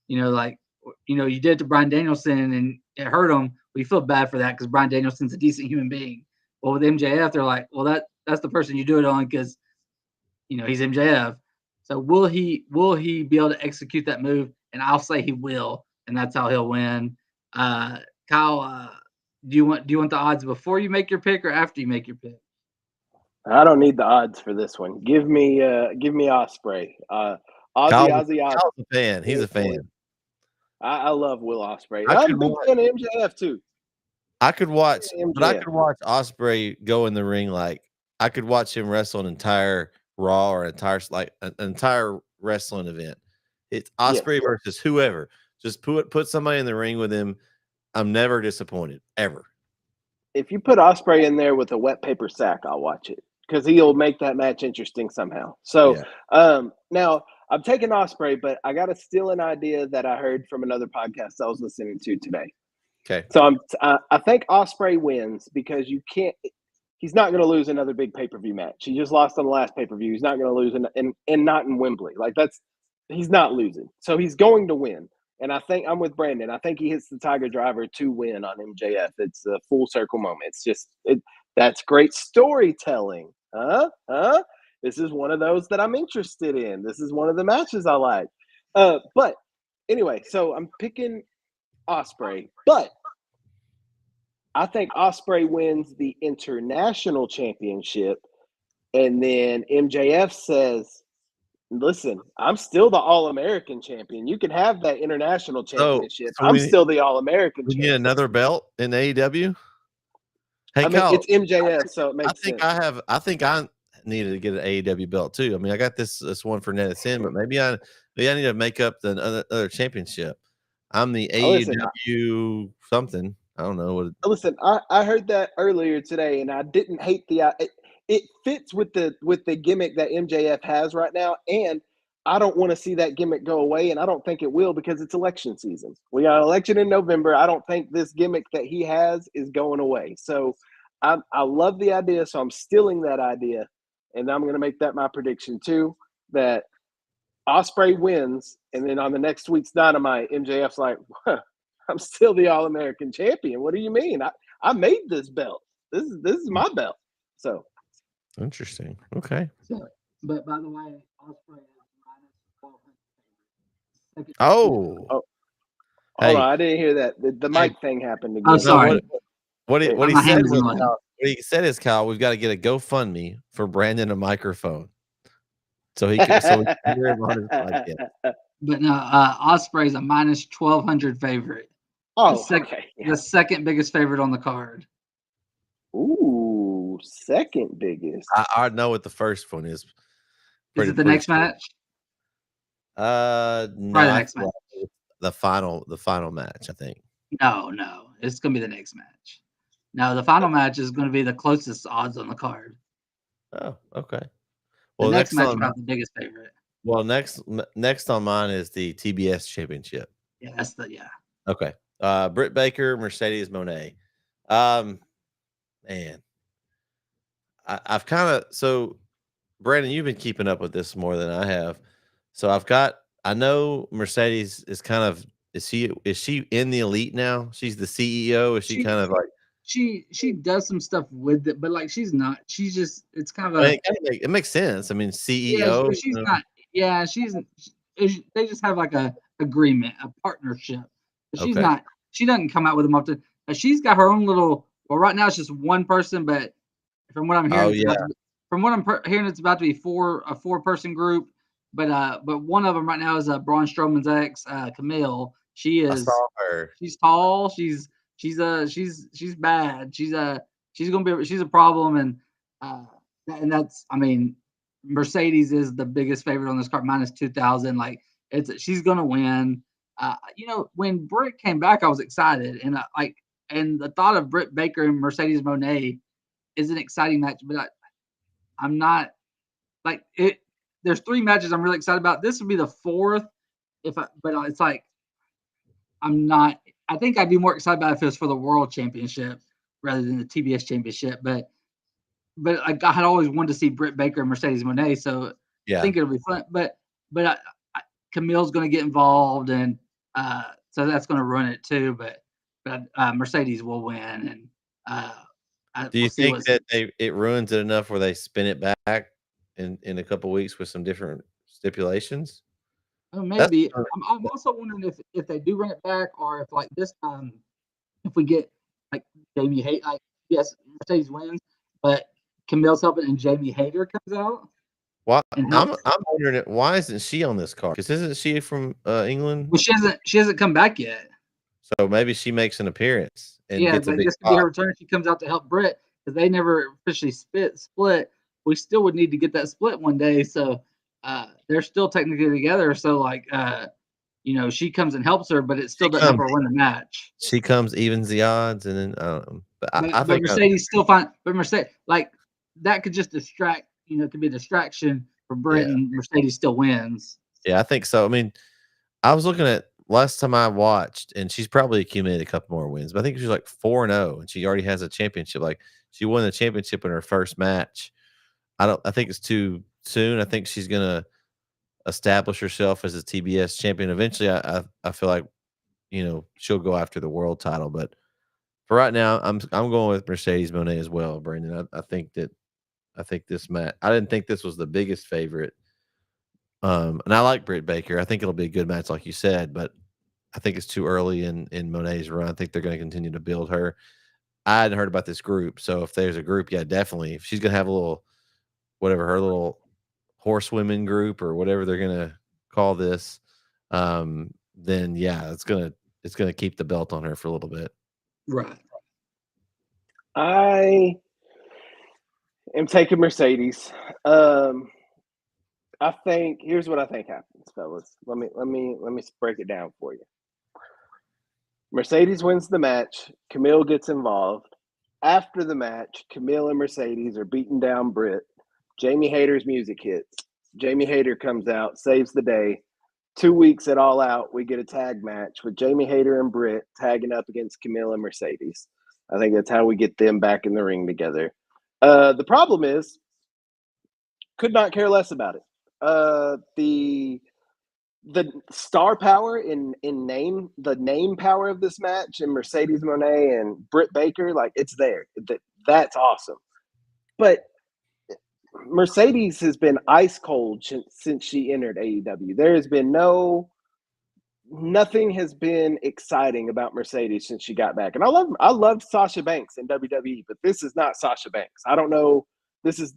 You did it to Bryan Danielson and it hurt him. Well, you feel bad for that because Bryan Danielson's a decent human being. Well, with MJF, they're like, well, that's the person you do it on because, he's MJF. So will he be able to execute that move? And I'll say he will, and that's how he'll win. Kyle, do you want the odds before you make your pick or after you make your pick? I don't need the odds for this one. Give me Ospreay. Kyle's a fan. He's a fan. I love Will Ospreay. I'm a big fan of MJF too. I could watch Ospreay go in the ring. Like I could watch him wrestle an entire Raw or an entire wrestling event. It's Ospreay versus whoever. Just put somebody in the ring with him. I'm never disappointed ever. If you put Ospreay in there with a wet paper sack, I'll watch it because he'll make that match interesting somehow. So now I'm taking Ospreay, but I got to steal an idea that I heard from another podcast I was listening to today. Okay. So I think Ospreay wins because he's not going to lose another big pay-per-view match. He just lost on the last pay-per-view. He's not going to lose and not in Wembley. Like he's not losing. So he's going to win. And I think I'm with Brandon. I think he hits the Tiger Driver to win on MJF. It's a full circle moment. It's just that's great storytelling. Huh? This is one of those that I'm interested in. This is one of the matches I like. But anyway, so I'm picking Ospreay, but I think Ospreay wins the international championship, and then MJF says, "Listen, I'm still the All-American champion. You can have that international championship. I'm still the All-American champion." We need another belt in AEW. Hey, I mean, Kyle, it's MJF, so it makes sense. I think I needed to get an AEW belt too. I mean, I got this one for NetSN, but maybe I need to make up the other championship. I'm the AEW something. I don't know what. Listen, I heard that earlier today, and I didn't hate it fits with the gimmick that MJF has right now, and I don't want to see that gimmick go away, and I don't think it will because it's election season. We got an election in November. I don't think this gimmick that he has is going away. So I love the idea, so I'm stealing that idea, and I'm going to make that my prediction too, that Ospreay wins, and then on the next week's Dynamite, MJF's like, I'm still the All-American champion. What do you mean? I made this belt. This is my belt. So interesting. Okay. So, but by the way, Ospreay is -1200. hold Hey. on, I didn't hear that. The mic thing happened again. Oh, sorry. What he My said hand is, was on. what he said is, Kyle, we've got to get a GoFundMe for Brandon a microphone, so he can hear him on his podcast. But no, Ospreay's a -1200 favorite. Oh, okay. The second biggest favorite on the card. Ooh, second biggest. I know what the first one is. Is it the next match? No, the next match. The final match, I think. No, it's gonna be the next match. No, the final match is gonna be the closest odds on the card. Oh, okay. The next match is about the biggest favorite. Well, next on mine is the TBS Championship. Yeah, that's Okay. Britt Baker, Mercedes Moné. Man, I've kind of Brandon, you've been keeping up with this more than I have. So I know Mercedes is kind of is she in the elite now? She's the CEO. Is she kind of like she does some stuff with it, but like she's not. She's just it's kind of it makes sense. I mean, CEO. Yeah, she's not. Yeah, they just have like a agreement, a partnership. But she's not. She doesn't come out with them often. She's got her own little. Well, right now it's just one person, but from what I'm hearing, it's about to be a 4-person group. But one of them right now is Braun Strowman's ex, Camille. She is. I saw her. She's tall. She's bad. She's a problem, and that's. I mean, Mercedes is the biggest favorite on this card, -2000. Like she's gonna win. When Britt came back, I was excited, and the thought of Britt Baker and Mercedes Moné is an exciting match, but I'm not like it. There's 3 matches I'm really excited about. This would be the 4th, but it's like I'm not. I think I'd be more excited about it if it was for the World Championship rather than the TBS Championship. But I had always wanted to see Britt Baker and Mercedes Moné, so yeah. I think it'll be fun. But Camille's going to get involved, and so that's going to run it too. But Mercedes will win. And do you think that it ruins it enough where they spin it back in a couple of weeks with some different stipulations? Oh, maybe. I'm also wondering if they do run it back, or if like this time, if we get like Jamie Hayter, like yes, Mercedes wins, but Camille's helping and Jamie Hayter comes out. Well, I'm wondering why isn't she on this card? Because isn't she from England? Well, she hasn't come back yet. So maybe she makes an appearance. And but this could be her return. She comes out to help Britt because they never officially split. We still would need to get that split one day. So they're still technically together. So like she comes and helps her, but it still doesn't help her win the match. She comes, evens the odds, and then I think Mercedes still fine. But Mercedes, like that could just distract. Could be a distraction for Britt, and Mercedes still wins. Yeah, I think so. I mean, I was looking at last time I watched, and she's probably accumulated a couple more wins, but I think she's like 4-0, and she already has a championship. Like she won the championship in her first match. I think it's too soon. I think she's gonna establish herself as a TBS champion. Eventually, I feel like she'll go after the world title, but for right now, I'm going with Mercedes Moné as well, Brandon. I think this match. I didn't think this was the biggest favorite. And I like Britt Baker. I think it'll be a good match, like you said, but I think it's too early in Monet's run. I think they're going to continue to build her. I hadn't heard about this group, so if there's a group, yeah, definitely. If she's going to have a little, whatever, her little horsewomen group or whatever they're going to call this, then yeah, it's gonna keep the belt on her for a little bit. Right. I am taking Mercedes. I think here's what I think happens, fellas. Let me break it down for you. Mercedes wins the match. Camille gets involved. After the match, Camille and Mercedes are beating down Britt. Jamie Hayter's music hits. Jamie Hayter comes out, saves the day. 2 weeks at All Out, we get a tag match with Jamie Hayter and Britt tagging up against Camille and Mercedes. I think that's how we get them back in the ring together. The problem is, could not care less about it. The star power in name, the name power of this match, and Mercedes Moné and Britt Baker, like it's there. That's awesome. But Mercedes has been ice cold since she entered AEW. There has been nothing has been exciting about Mercedes since she got back. And I loved Sasha Banks in WWE, but this is not Sasha Banks. I don't know. This is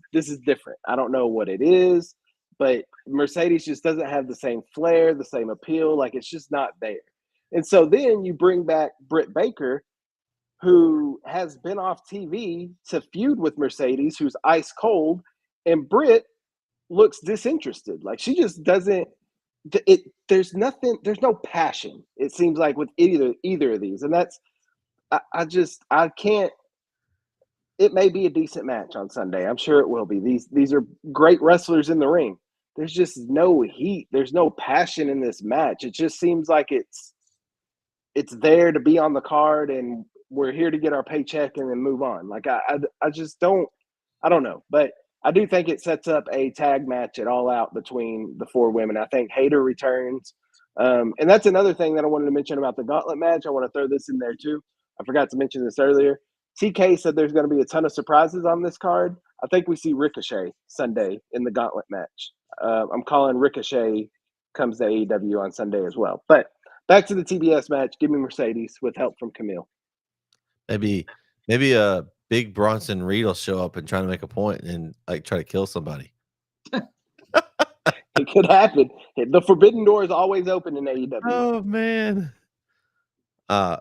different. I don't know what it is, but Mercedes just doesn't have the same flair, the same appeal. Like it's just not there. And so then you bring back Britt Baker, who has been off TV to feud with Mercedes, who's ice cold. And Britt looks disinterested. Like she just doesn't. There's no passion. It seems like with either of these, and that's. I can't. It may be a decent match on Sunday. I'm sure it will be. These are great wrestlers in the ring. There's just no heat. There's no passion in this match. It just seems like it's there to be on the card, and we're here to get our paycheck and then move on. Like I just don't. I don't know, but. I do think it sets up a tag match at All Out between the four women. I think Hayter returns. And that's another thing that I wanted to mention about the gauntlet match. I want to throw this in there too. I forgot to mention this earlier. TK said there's going to be a ton of surprises on this card. I think we see Ricochet Sunday in the gauntlet match. I'm calling Ricochet comes to AEW on Sunday as well. But back to the TBS match. Give me Mercedes with help from Camille. Maybe Big Bronson Reed will show up and try to make a point and like try to kill somebody. It could happen. The forbidden door is always open in AEW. Oh man. I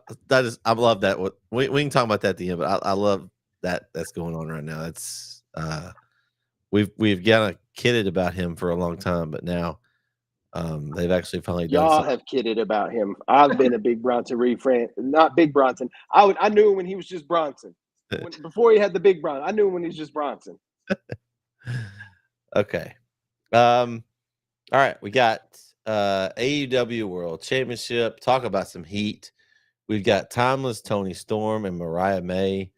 love that. We can talk about that at the end, but I love that's going on right now. That's we've kind of kidded about him for a long time, but now they've actually finally done Y'all something. have kidded about him. I've been a big Bronson Reed fan. Not Big Bronson. I knew him when he was just Bronson. Before he had the big Bronson. I knew him when he was just Bronson. Okay. All right. We got AEW World Championship. Talk about some heat. We've got Timeless Tony Storm and Mariah May.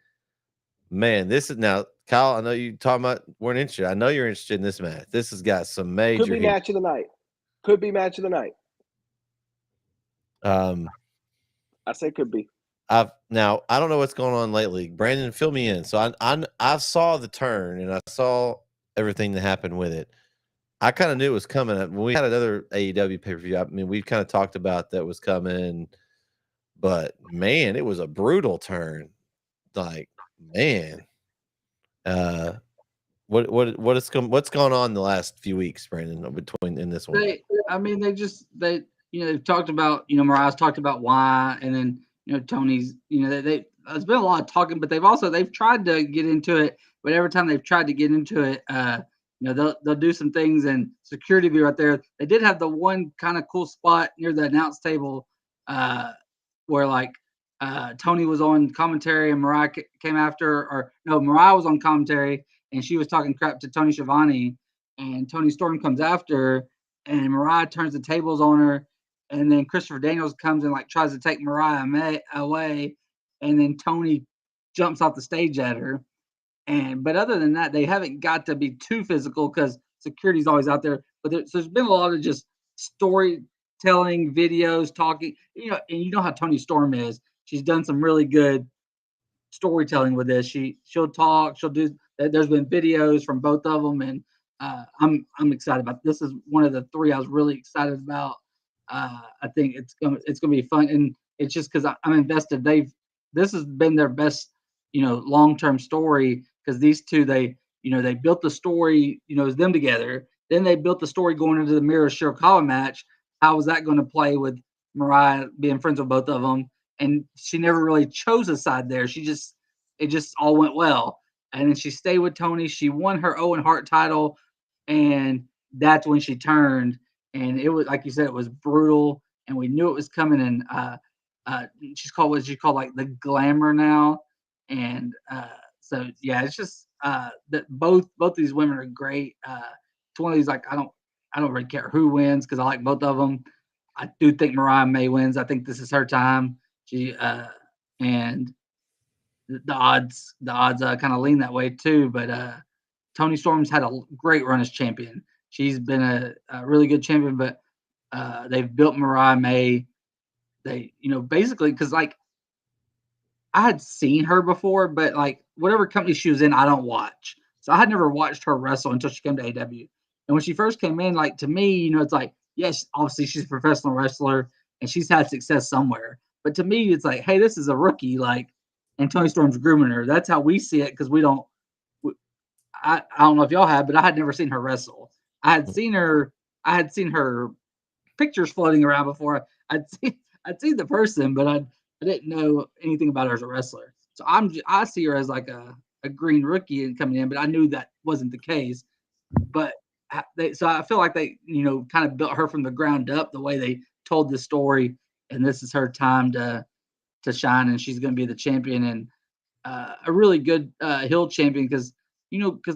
Man, this is now, Kyle, I know you talking about weren't interested. I know you're interested in this match. This has got some major Could be match of the night. Could be match of the night. I say could be. Now I don't know what's going on lately. Brandon, fill me in. So I saw the turn and I saw everything that happened with it. I kind of knew it was coming. When we had another AEW pay-per-view, I mean, we kind of talked about that was coming, but man, it was a brutal turn. Like, man, what's gone on the last few weeks, Brandon, between in this one? They've talked about, Mariah's talked about why, and then Tony's, there's been a lot of talking, but they've tried to get into it, but every time they've tried to get into it, they'll do some things and security be right there. They did have the one kind of cool spot near the announce table where like Tony was on commentary and Mariah came after, Mariah was on commentary and she was talking crap to Tony Schiavone, and Tony Storm comes after and Mariah turns the tables on her and then Christopher Daniels comes and like tries to take Mariah away, and then Tony jumps off the stage at her. But other than that, they haven't got to be too physical because security's always out there. But there's been a lot of just storytelling, videos, talking. And you know how Tony Storm is. She's done some really good storytelling with this. She'll talk. She'll do. There's been videos from both of them, and I'm excited about this. Is one of the three I was really excited about. I think it's gonna be fun, and it's just because I'm invested. This has been their best long-term story because these two they built the story it was them together. Then they built the story going into the Mirror Shirakawa match. How was that going to play with Mariah being friends with both of them? And she never really chose a side there. It just all went well. And then she stayed with Tony. She won her Owen Hart title, and that's when she turned. And it was like you said, it was brutal, and we knew it was coming. And she's called what she called like the Glamour now, and so yeah, it's just that both these women are great. It's one of these like I don't really care who wins because I like both of them. I do think Mariah May wins. I think this is her time. She and the odds kind of lean that way too. But Tony Storm's had a great run as champion. She's been a really good champion, but they've built Mariah May. They basically because like I had seen her before, but like whatever company she was in, I don't watch. So I had never watched her wrestle until she came to AEW. And when she first came in, like to me, it's like, yes, obviously she's a professional wrestler and she's had success somewhere. But to me, it's like, hey, this is a rookie, like, and Tony Storm's grooming her. That's how we see it because I don't know if y'all had, but I had never seen her wrestle. I had seen her pictures floating around before. I'd seen the person, but I didn't know anything about her as a wrestler. So I see her as like a green rookie and coming in, but I knew that wasn't the case. But so I feel like they kind of built her from the ground up the way they told the story, and this is her time to shine, and she's going to be the champion and a really good heel champion because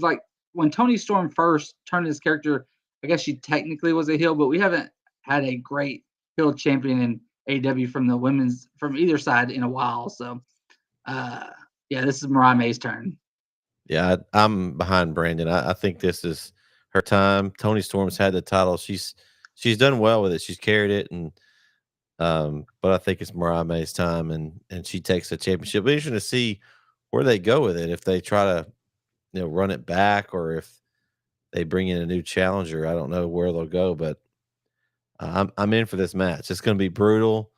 like when Tony Storm first turned his character, I guess she technically was a heel, but we haven't had a great heel champion in AEW from either side in a while. So yeah, this is Mariah May's turn. Yeah, I'm behind Brandon. I think this is her time. Tony Storm's had the title. She's done well with it. She's carried it, and but I think it's Mariah May's time, and she takes the championship. It'll be interesting to see where they go with it. If they try to run it back, or if they bring in a new challenger. I don't know where they'll go, but I'm in for this match. It's going to be brutal.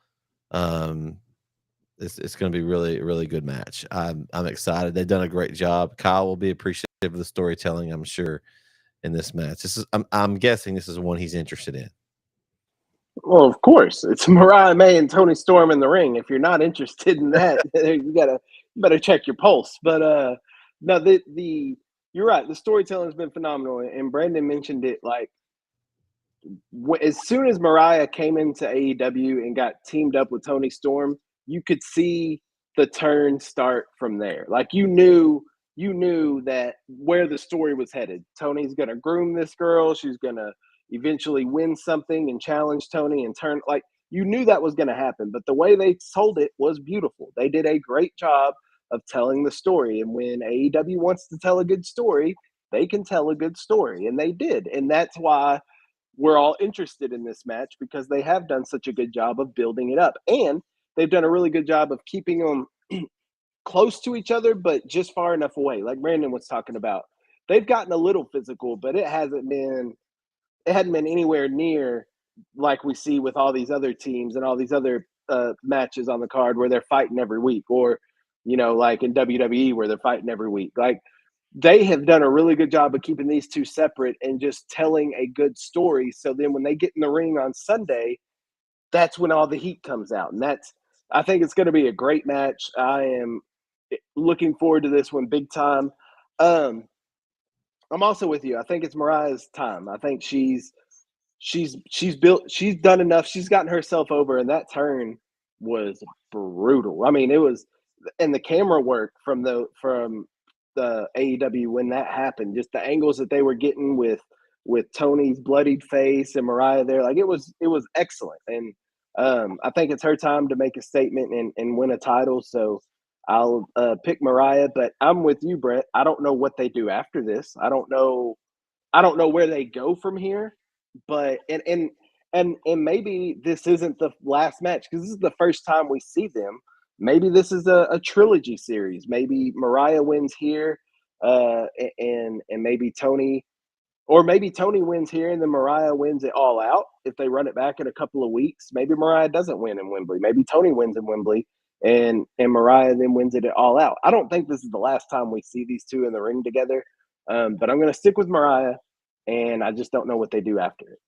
It's going to be really, really good match. I'm excited. They've done a great job. Kyle will be appreciative of the storytelling, I'm sure, in this match. I'm guessing this is one he's interested in. Well, of course, it's Mariah May and Tony Storm in the ring. If you're not interested in that, you better check your pulse. But no, you're right. The storytelling has been phenomenal, and Brandon mentioned it. Like as soon as Mariah came into AEW and got teamed up with Tony Storm, you could see the turn start from there. Like you knew that where the story was headed. Tony's gonna groom this girl. She's gonna eventually win something and challenge Tony and turn. Like you knew that was gonna happen. But the way they told it was beautiful. They did a great job of telling the story. And when AEW wants to tell a good story, they can tell a good story, and they did. And that's why we're all interested in this match, because they have done such a good job of building it up, and they've done a really good job of keeping them close to each other, but just far enough away. Like Brandon was talking about, they've gotten a little physical, but it hadn't been anywhere near like we see with all these other teams and all these other matches on the card where they're fighting every week, or like in WWE where they're fighting every week. Like they have done a really good job of keeping these two separate and just telling a good story. So then when they get in the ring on Sunday, that's when all the heat comes out. And I think it's going to be a great match. I am looking forward to this one big time. I'm also with you. I think it's Mariah's time. I think she's done enough. She's gotten herself over, and that turn was brutal. I mean, it was, and the camera work from the AEW when that happened, just the angles that they were getting with Tony's bloodied face and Mariah there, like it was excellent. And I think it's her time to make a statement and win a title. So I'll pick Mariah, but I'm with you, Bret. I don't know what they do after this. I don't know where they go from here. But and maybe this isn't the last match because this is the first time we see them. Maybe this is a trilogy series. Maybe Mariah wins here, and maybe Tony. Or maybe Tony wins here and then Mariah wins it all out. If they run it back in a couple of weeks, maybe Mariah doesn't win in Wembley. Maybe Tony wins in Wembley and Mariah then wins it all out. I don't think this is the last time we see these two in the ring together. But I'm going to stick with Mariah, and I just don't know what they do after it.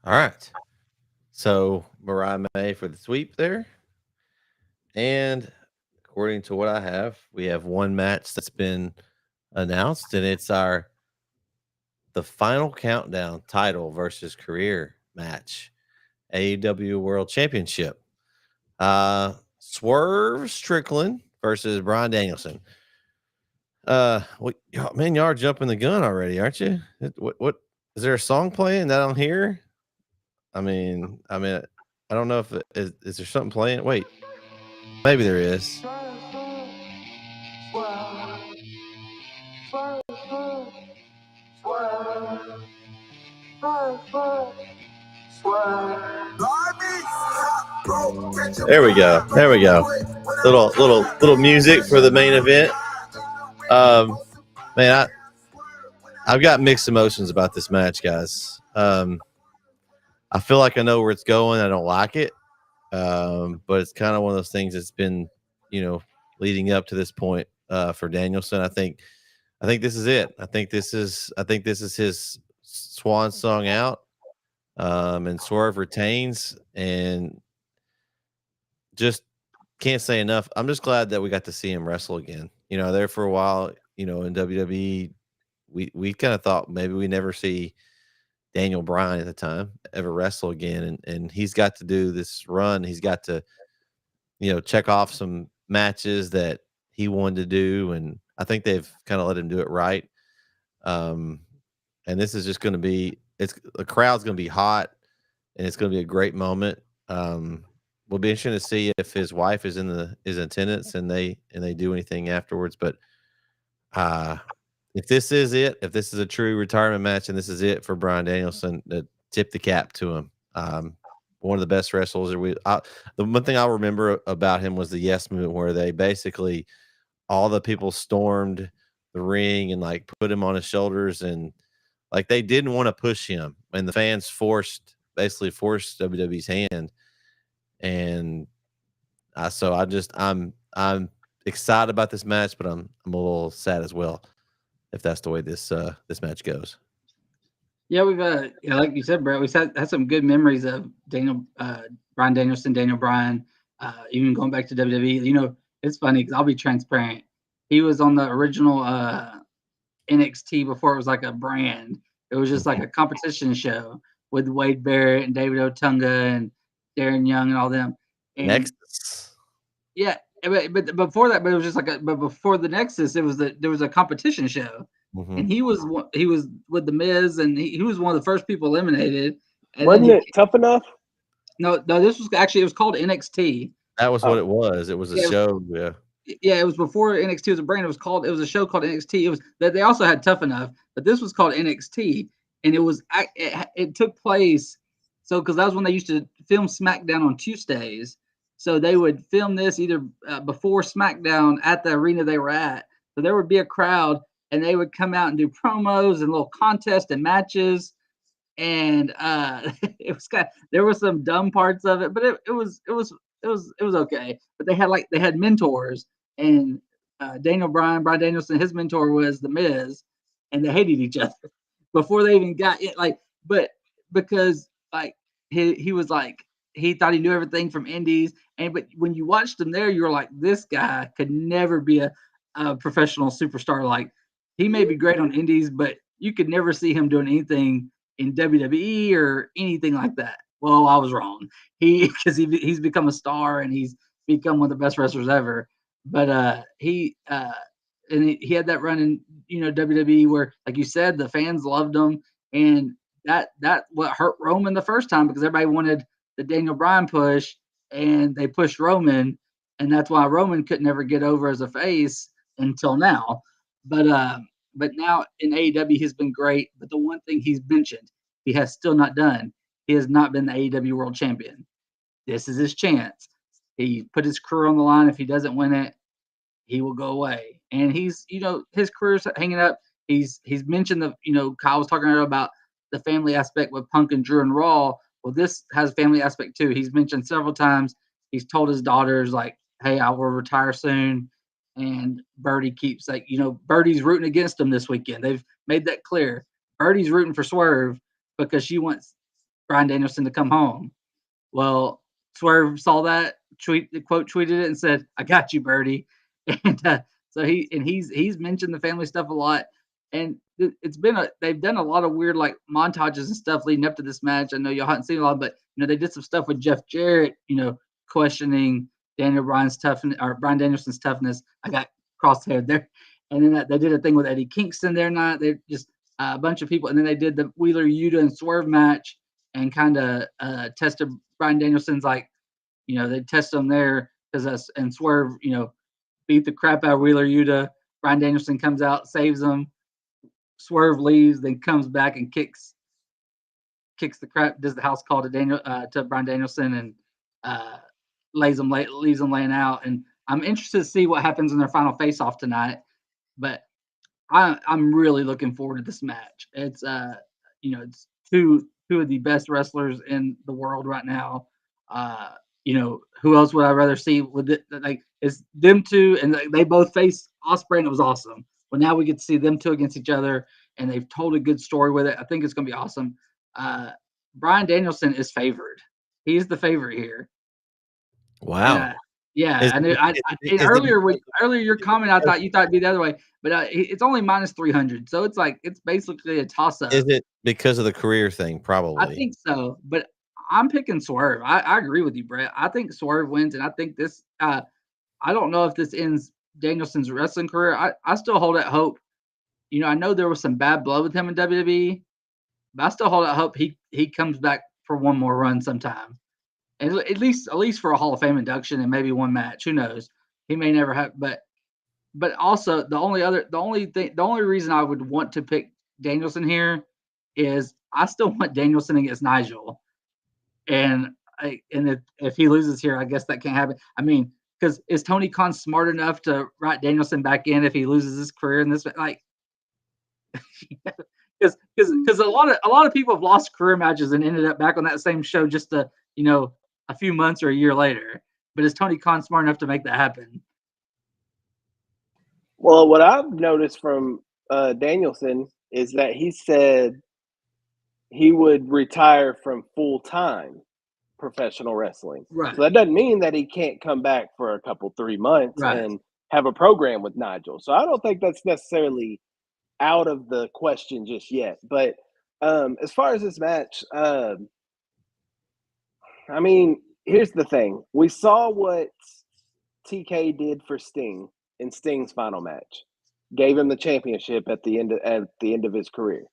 All right. So Mariah May for the sweep there. And according to what I have, we have one match that's been announced, and it's the final countdown title versus career match, AEW World Championship. Swerve Strickland versus Bryan Danielson. Man, y'all are jumping the gun already, aren't you? What is there a song playing that I don't hear? I mean, I don't know if is there something playing? Wait, maybe there is. There we go. There we go. Little music for the main event. Man, I've got mixed emotions about this match, guys. I feel like I know where it's going. I don't like it, but it's kind of one of those things that's been, leading up to this point for Danielson. I think this is it. I think this is his swan song out. And Swerve retains, and just can't say enough. I'm just glad that we got to see him wrestle again. There for a while, in WWE, we kind of thought maybe we never see Daniel Bryan at the time ever wrestle again, and he's got to do this run. He's got to, check off some matches that he wanted to do, and I think they've kind of let him do it right. And this is just going to be. The crowd's going to be hot, and it's going to be a great moment. We'll be interested to see if his wife is in attendance and they do anything afterwards. But if this is it, if this is a true retirement match and this is it for Bryan Danielson, tip the cap to him. One of the best wrestlers. The one thing I'll remember about him was the Yes Movement, where they basically all the people stormed the ring and put him on his shoulders, and they didn't want to push him, and the fans basically forced WWE's hand. And I'm excited about this match, but I'm a little sad as well if that's the way this match goes. Yeah, we've like you said, Bret, we've had some good memories of Bryan Danielson, Daniel Bryan, even going back to WWE. It's funny because I'll be transparent. He was on the original NXT before it was like a brand. It was just like a competition show with Wade Barrett and David Otunga and Darren Young and all them. And Nexus. Yeah, but before that, but it was just but before the Nexus, there was a competition show, and he was with the Miz, and he was one of the first people eliminated. And wasn't it Tough Enough? No, this was actually, it was called NXT. That was what it was. It was a show. Yeah. Yeah, it was before NXT was a brand. It was a show called NXT. It was that they also had Tough Enough, but this was called NXT, and it took place. So because that was when they used to film SmackDown on Tuesdays, so they would film this either before SmackDown at the arena they were at. So there would be a crowd, and they would come out and do promos and little contests and matches, and it was there were some dumb parts of it, but it was okay. But they had mentors. And Bryan Danielson, his mentor was The Miz, and they hated each other before they even got it. But because he was he thought he knew everything from indies, but when you watched him there, you were like, this guy could never be a professional superstar. He may be great on indies, but you could never see him doing anything in WWE or anything like that. Well, I was wrong. Because he's become a star and he's become one of the best wrestlers ever. But he had that run in WWE where, like you said, the fans loved him, and that what hurt Roman the first time, because everybody wanted the Daniel Bryan push, and they pushed Roman, and that's why Roman could never get over as a face until now. But now in AEW he's been great. But the one thing he's mentioned he has still not done, he has not been the AEW World Champion. This is his chance. He put his career on the line. If he doesn't win it, he will go away. And he's, his career's hanging up. He's mentioned Kyle was talking earlier about the family aspect with Punk and Drew and Raw. Well, this has a family aspect too. He's mentioned several times. He's told his daughters, like, hey, I will retire soon. And Birdie keeps Birdie's rooting against him this weekend. They've made that clear. Birdie's rooting for Swerve because she wants Bryan Danielson to come home. Well, Swerve saw that, tweeted it and said, I got you, Birdie. And so he's mentioned the family stuff a lot. And they've done a lot of weird like montages and stuff leading up to this match. I know y'all haven't seen a lot, but they did some stuff with Jeff Jarrett, questioning Bryan Danielson's toughness. I got crosshair there. And then they did a thing with Eddie Kingston there night. They just a bunch of people, and then they did the Wheeler Yuta and Swerve match and kind of tested Bryan Danielson's they tested him there because and Swerve, beat the crap out of Wheeler Yuta. Bryan Danielson comes out, saves him. Swerve leaves, then comes back and kicks the crap, does the house call to Bryan Danielson, and leaves him laying out. And I'm interested to see what happens in their final face-off tonight. But I'm really looking forward to this match. It's it's two of the best wrestlers in the world right now. Who else would I rather see with it? Like, it's them two, and they both faced Ospreay, and it was awesome. Well, now we get to see them two against each other, and they've told a good story with it. I think it's going to be awesome. Bryan Danielson is favored. He's the favorite here. Wow. Yeah, earlier your comment, I thought you thought it'd be the other way, but it's only minus 300, so it's basically a toss up. Is it because of the career thing? Probably. I think so, but I'm picking Swerve. I agree with you, Bret. I think Swerve wins, and I think this. I don't know if this ends Danielson's wrestling career. I still hold out hope. I know there was some bad blood with him in WWE, but I still hold out hope he comes back for one more run sometime. And at least for a Hall of Fame induction and maybe one match. Who knows? He may never have, but also the only reason I would want to pick Danielson here is I still want Danielson against Nigel. And if he loses here, I guess that can't happen. I mean, because is Tony Khan smart enough to write Danielson back in if he loses his career in this? Because a lot of people have lost career matches and ended up back on that same show just to a few months or a year later. But is Tony Khan smart enough to make that happen? Well, what I've noticed from Danielson is that he said he would retire from full-time professional wrestling. Right. So that doesn't mean that he can't come back for a couple, 3 months and have a program with Nigel. So I don't think that's necessarily out of the question just yet. But as far as this match, I mean, here's the thing. We saw what TK did for Sting in Sting's final match. Gave him the championship at the end of his career.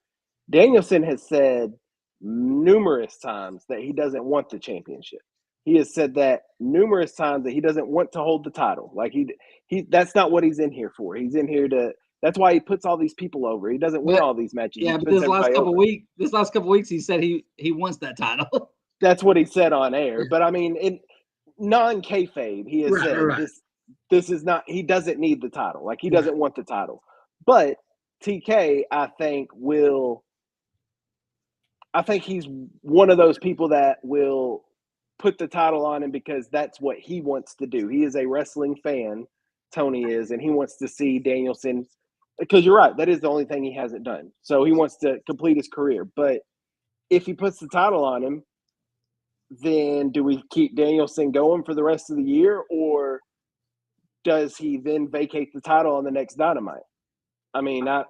Danielson has said numerous times that he doesn't want the championship. He has said that numerous times that he doesn't want to hold the title. Like he that's not what he's in here for. He's in here to. That's why he puts all these people over. He doesn't win all these matches. Yeah, but this last couple weeks, he said he wants that title. That's what he said on air. But I mean, in non-kayfabe, he has said this is not. He doesn't need the title. Like he doesn't want the title. But TK, I think he's one of those people that will put the title on him because that's what he wants to do. He is a wrestling fan, Tony is, and he wants to see Danielson. Because you're right, that is the only thing he hasn't done. So he wants to complete his career. But if he puts the title on him, then do we keep Danielson going for the rest of the year, or does he then vacate the title on the next Dynamite? I mean, I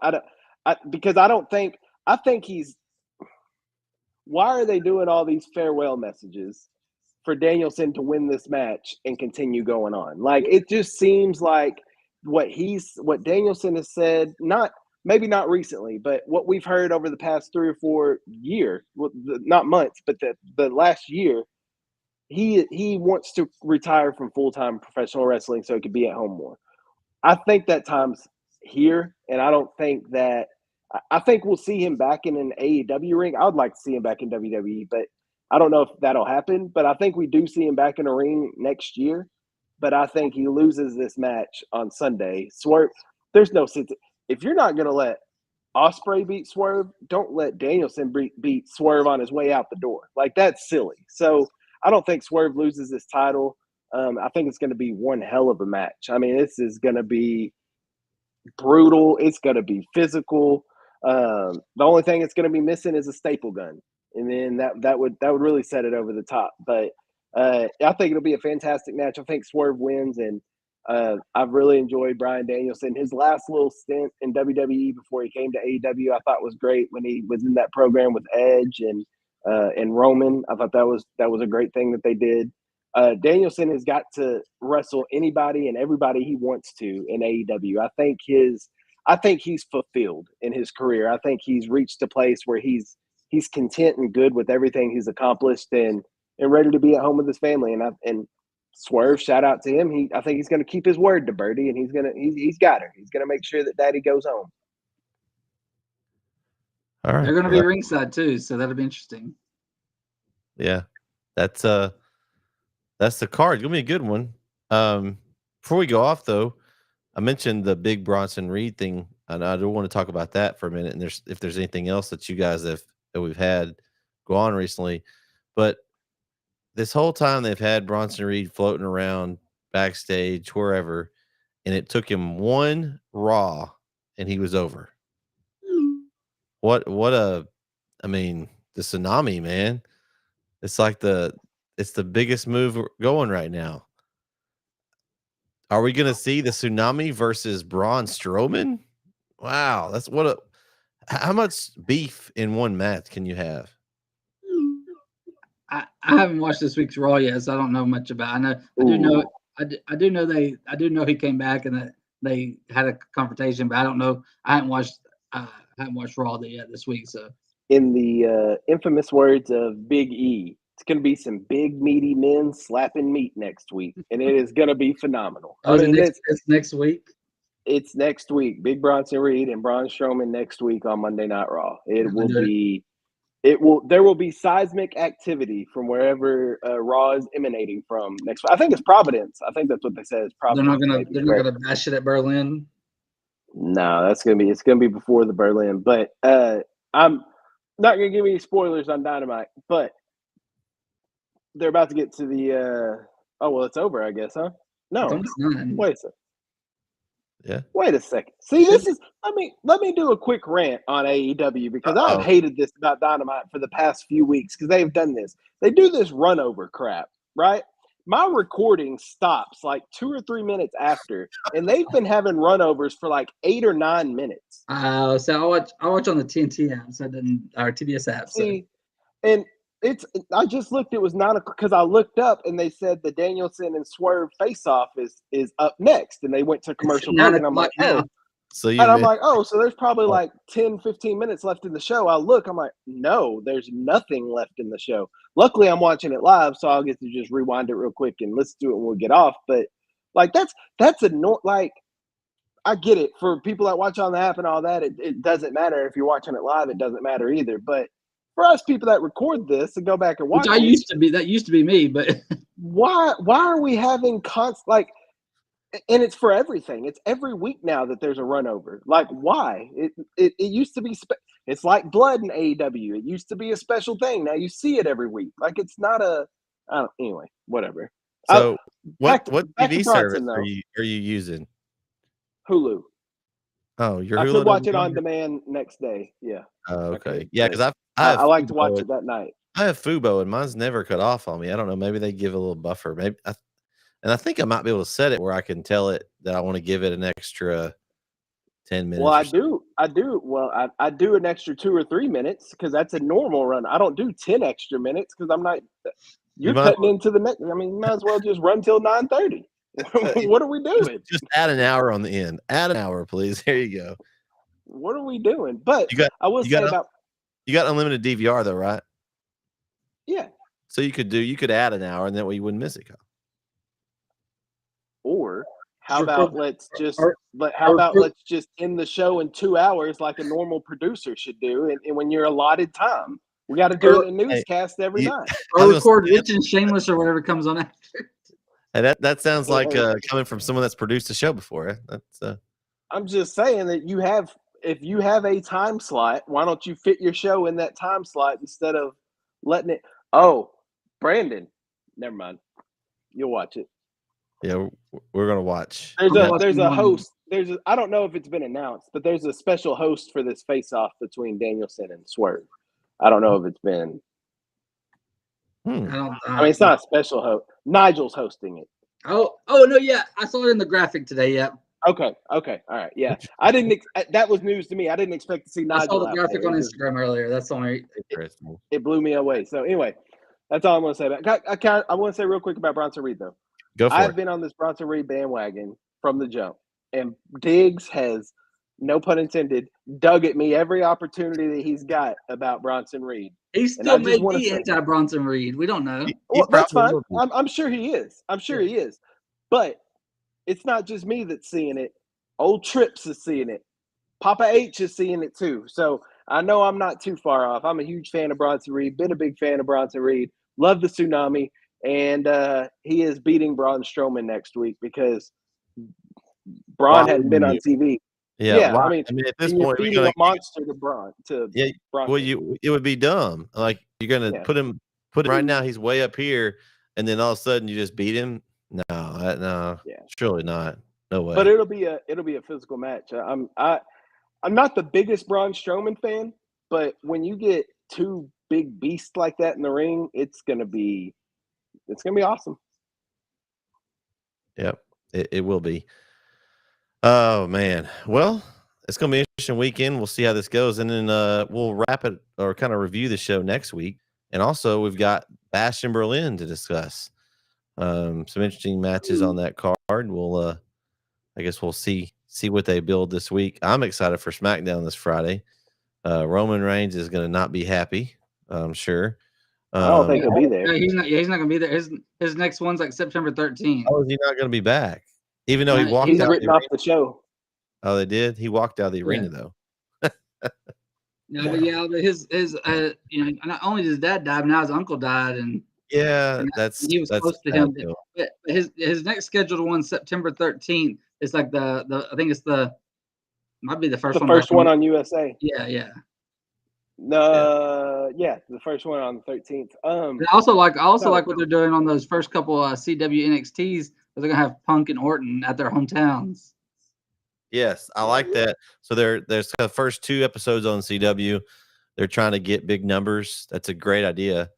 think he's. Why are they doing all these farewell messages for Danielson to win this match and continue going on? Like, it just seems like what Danielson has said, not maybe not recently, but what we've heard over the past 3 or 4 years, not months, but the last year, he wants to retire from full-time professional wrestling so he could be at home more. I think that time's here, and I don't think that – I think we'll see him back in an AEW ring. I would like to see him back in WWE, but I don't know if that'll happen. But I think we do see him back in a ring next year. But I think he loses this match on Sunday. Swerve, there's no sense. If you're not going to let Ospreay beat Swerve, don't let Danielson beat Swerve on his way out the door. Like, that's silly. So I don't think Swerve loses this title. I think it's going to be one hell of a match. I mean, this is going to be brutal. It's going to be physical. The only thing it's going to be missing is a staple gun, and then that would really set it over the top. But I think it'll be a fantastic match. I think Swerve wins, and I've really enjoyed Bryan Danielson. His last little stint in WWE before he came to AEW, I thought was great when he was in that program with Edge and Roman. I thought that was a great thing that they did. Danielson has got to wrestle anybody and everybody he wants to in AEW. I think he's fulfilled in his career. I think he's reached a place where he's content and good with everything he's accomplished and ready to be at home with his family. And Swerve, shout out to him. I think he's going to keep his word to Birdie, and he's got her. He's going to make sure that Daddy goes home. All right. They're going to be ringside too, so that'll be interesting. Yeah, that's the card. It's gonna be a good one. Before we go off, though, I mentioned the big Bronson Reed thing, and I do want to talk about that for a minute. And if there's anything else that you guys that we've had go on recently, but this whole time they've had Bronson Reed floating around backstage, wherever, and it took him one Raw, and he was over. The tsunami, man. It's like it's the biggest move going right now. Are we going to see the tsunami versus Braun Strowman? Wow, how much beef in one match can you have? I haven't watched this week's Raw yet, so I don't know much about it. I do know he came back and that they had a confrontation, but I don't know. I haven't watched Raw yet this week. So, in the infamous words of Big E, it's going to be some big meaty men slapping meat next week, and it is going to be phenomenal. It's next week. It's next week. Big Bronson Reed and Braun Strowman next week on Monday Night Raw. There will be seismic activity from wherever Raw is emanating from next week. I think it's Providence. I think that's what they said. It's Providence. They're not gonna bash it at Berlin. No, it's gonna be before the Berlin. But I'm not gonna give any spoilers on Dynamite. But they're about to get to the. It's over, I guess, huh? No, wait a second. Yeah. Wait a second. See, this is let me do a quick rant on AEW because I've hated this about Dynamite for the past few weeks because they've done this. They do this run over crap, right? My recording stops like 2 or 3 minutes after, and they've been having runovers for like 8 or 9 minutes. So I watch on the TNT app, our TBS app. See, and I just looked. It was because I looked up and they said the Danielson and Swerve face-off is up next, and they went to commercial break. And I'm like, so there's probably like 10, 15 minutes left in the show. I look, I'm like, no, there's nothing left in the show. Luckily, I'm watching it live, so I'll get to just rewind it real quick and listen to it when we get off. But like that's I get it for people that watch on the app and all that. It doesn't matter if you're watching it live. It doesn't matter either. But for us people that record this and go back and watch that used to be me, but why are we having constant and it's for everything. It's every week now that there's a run over. Like why? It used to be it's like blood in AEW. It used to be a special thing. Now you see it every week. Like it's not anyway, whatever. So what TV service are you using? Hulu. Oh, your Hulu. I could watch it on demand next day. Yeah. Oh, okay. Yeah, because I like to watch it that night. I have Fubo and mine's never cut off on me. I don't know. Maybe they give a little buffer. Maybe I think I might be able to set it where I can tell it that I want to give it an extra 10 minutes. Well, I do. Well, I do an extra 2 or 3 minutes because that's a normal run. I don't do 10 extra minutes because I'm not. You're cutting into the next. I mean, you might as well just run till 9:30. What are we doing? Just add an hour on the end. Add an hour, please. There you go. what are we doing? But You got I will you say got about you got unlimited DVR though, right? yeah. So you could add an hour, and that way you wouldn't miss it, Kyle. Or how Or- about let's just or- let's just end the show in 2 hours like a normal producer should do, and when you're allotted time. We got to do a newscast every you- night. I Or was record gonna say, Rich and Shameless or whatever comes on after. hey, that sounds like coming from someone that's produced a show before. That's I'm just saying that if you have a time slot, why don't you fit your show in that time slot instead of letting it? Oh, Brandon, never mind. You'll watch it. yeah. We're gonna watch. There's a host. I don't know if it's been announced, but there's a special host for this face-off between Danielson and Swerve. I don't know if it's been. I don't. I mean, it's not a special host. Nigel's hosting it. Oh no, yeah, I saw it in the graphic today. Yeah, Okay, all right, yeah. I didn't. That was news to me. I didn't expect to see I Nigel. saw the out graphic there. on Instagram earlier. That's the only. Interesting. It blew me away. So anyway, that's all I'm going to say about. I want to say real quick about Bronson Reed though. Go for I've it. been on this Bronson Reed bandwagon from the jump, and Diggs has, no pun intended, dug at me every opportunity that he's got about Bronson Reed. He still may be anti-Bronson Reed. We don't know. Well, that's fine. I'm sure he is. He is. But it's not just me that's seeing it. Old Trips is seeing it. Papa H is seeing it too. So I know I'm not too far off. I'm a huge fan of Bronson Reed. Been a big fan of Bronson Reed. Love the Tsunami. And he is beating Braun Strowman next week because Braun hadn't been on TV. Yeah, I mean, at this you're point, beating a monster to Braun. Well, it would be dumb. Like you're gonna put him right now. He's way up here, and then all of a sudden you just beat him. No, surely not. No way. But it'll be a physical match. I'm not the biggest Braun Strowman fan, but when you get two big beasts like that in the ring, it's gonna be awesome. Yep, it will be. Oh man, well, it's gonna be an interesting weekend. We'll see how this goes, and then we'll wrap it or kind of review the show next week. And also, we've got Bash in Berlin to discuss. Some interesting matches on that card. We'll, I guess, we'll see what they build this week. I'm excited for SmackDown this Friday. Roman Reigns is going to not be happy. I'm sure. I don't think he'll be there. He's not going to be there. His next one's like September 13th. How is he not going to be back? Even though he walked he's out written off the show. Oh, they did. He walked out of the arena though. But his not only did his dad die, but now his uncle died, and he was close to him. But his next scheduled one, September 13th, is like the I think it's might be the first one. The first one on USA. Yeah. The first one on the 13th. I also like what they're doing on those first couple CW NXTs. They're gonna have Punk and Orton at their hometowns. Yes, I like that. So there's the first 2 episodes on CW. They're trying to get big numbers. That's a great idea.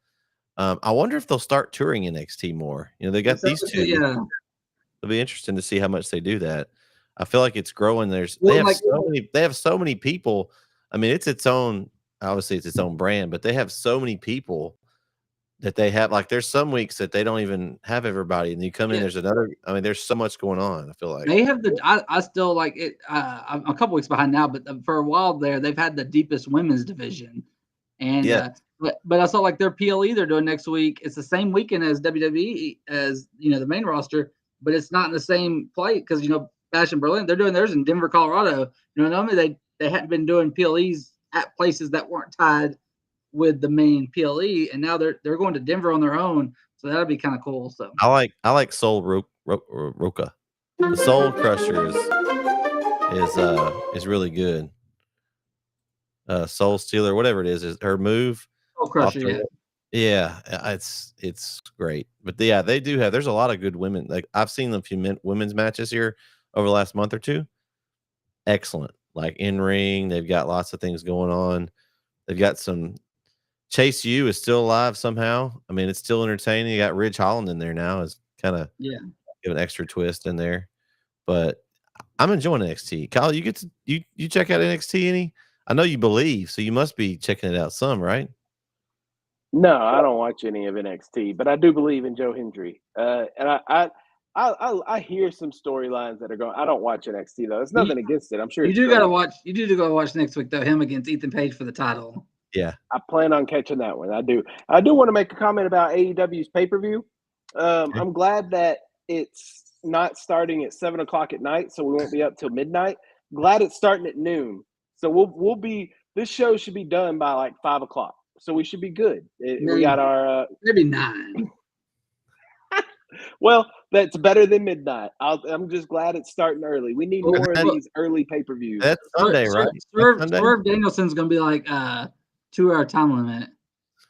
I wonder if they'll start touring NXT more. They got these 2. Yeah, it'll be interesting to see how much they do that. I feel like it's growing. They have so many people. I mean, it's its own. Obviously, it's its own brand, but they have so many people that they have. Like, there's some weeks that they don't even have everybody, and you come in. There's another. I mean, there's so much going on. I feel like they have I still like it. I'm a couple weeks behind now, but for a while there, they've had the deepest women's division, and but I saw like their PLE they're doing next week. It's the same weekend as WWE as the main roster, but it's not in the same place because Bash in Berlin, they're doing theirs in Denver, Colorado. Normally they hadn't been doing PLEs at places that weren't tied with the main PLE, and now they're going to Denver on their own, so that'll be kind of cool. So I like Soul Roka. The Soul Crusher is really good. Soul Stealer, whatever it is her move. Soul Crusher, it's great. But they do have. There's a lot of good women. Like I've seen a few women's matches here over the last month or two. Excellent. Like in ring, they've got lots of things going on. They've got some. Chase U is still alive somehow. I mean, it's still entertaining. You got Ridge Holland in there now, is kind of give an extra twist in there. But I'm enjoying NXT. Kyle, you check out NXT any? I know you believe, so you must be checking it out some, right? No, I don't watch any of NXT, but I do believe in Joe Hendry. And I hear some storylines that are going. I don't watch NXT though. It's nothing against it. I'm sure You it's do great. gotta watch. You do go watch next week though. Him against Ethan Page for the title. Yeah. I plan on catching that one. I do. I do want to make a comment about AEW's pay-per-view. I'm glad that it's not starting at 7:00 at night, so we won't be up till midnight. Glad it's starting at noon, so we'll be. This show should be done by like 5:00, so we should be good. We got our maybe 9. Well, that's better than midnight. I'm just glad it's starting early. We need more of these early pay-per-views. That's Sunday, right? Swerve Danielson's gonna be like 2-hour time limit.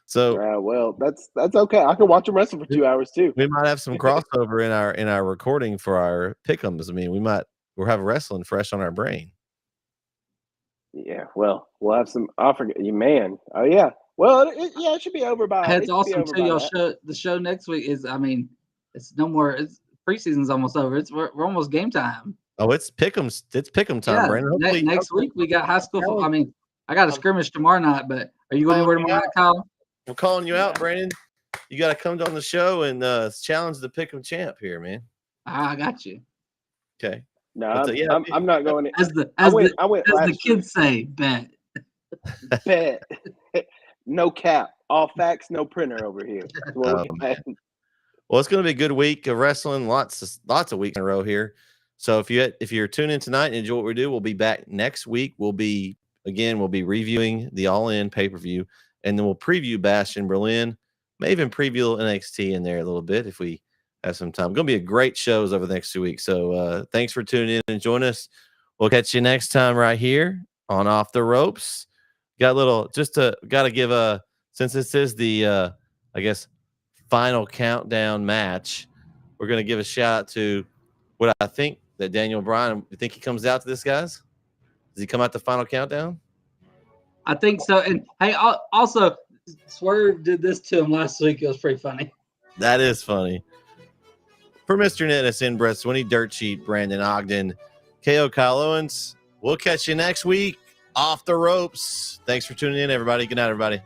So well, that's okay. I can watch them wrestle for 2 hours too. we might have some crossover in our recording for our pick'ems. I mean, we'll have wrestling fresh on our brain. Yeah, well, we'll have some. I forget you, man. Oh yeah. Well, it should be over by. That's awesome too. Y'all the show next week is. I mean, it's no more. It's preseason's almost over. We're almost game time. Oh, it's pick'ems. It's pick'em time, Yeah, Brandon. next week we got high school. I mean, I got a scrimmage tomorrow night, but are you going anywhere tomorrow night, Kyle? I'm calling you out, Brandon. You got to come on the show and challenge the pick'em champ here, man. I got you. Okay. No, I'm not going. As the kids say, bet. Bet. No cap. All facts, no printer over here. Well, it's going to be a good week of wrestling. Lots of weeks in a row here. So if you're tuning in tonight and enjoy what we do, we'll be back next week. We'll be reviewing the All In pay-per-view, and then we'll preview Bash in Berlin. May even preview NXT in there a little bit if we have some time. Going to be a great shows over the next 2 weeks. So thanks for tuning in and join us. We'll catch you next time right here on Off the Ropes. Got to give since this is the I guess final countdown match, we're going to give a shout out to what I think that Daniel Bryan. You think he comes out to this, guys? Does he come out the final countdown? I think so. And hey, also Swerve did this to him last week. It was pretty funny. That is funny. For Mr. NSN, Brett Swinney, Dirt Sheet, Brandon Ogden, KO Kyle Owens. We'll catch you next week. Off the Ropes. Thanks for tuning in, everybody. Good night, everybody.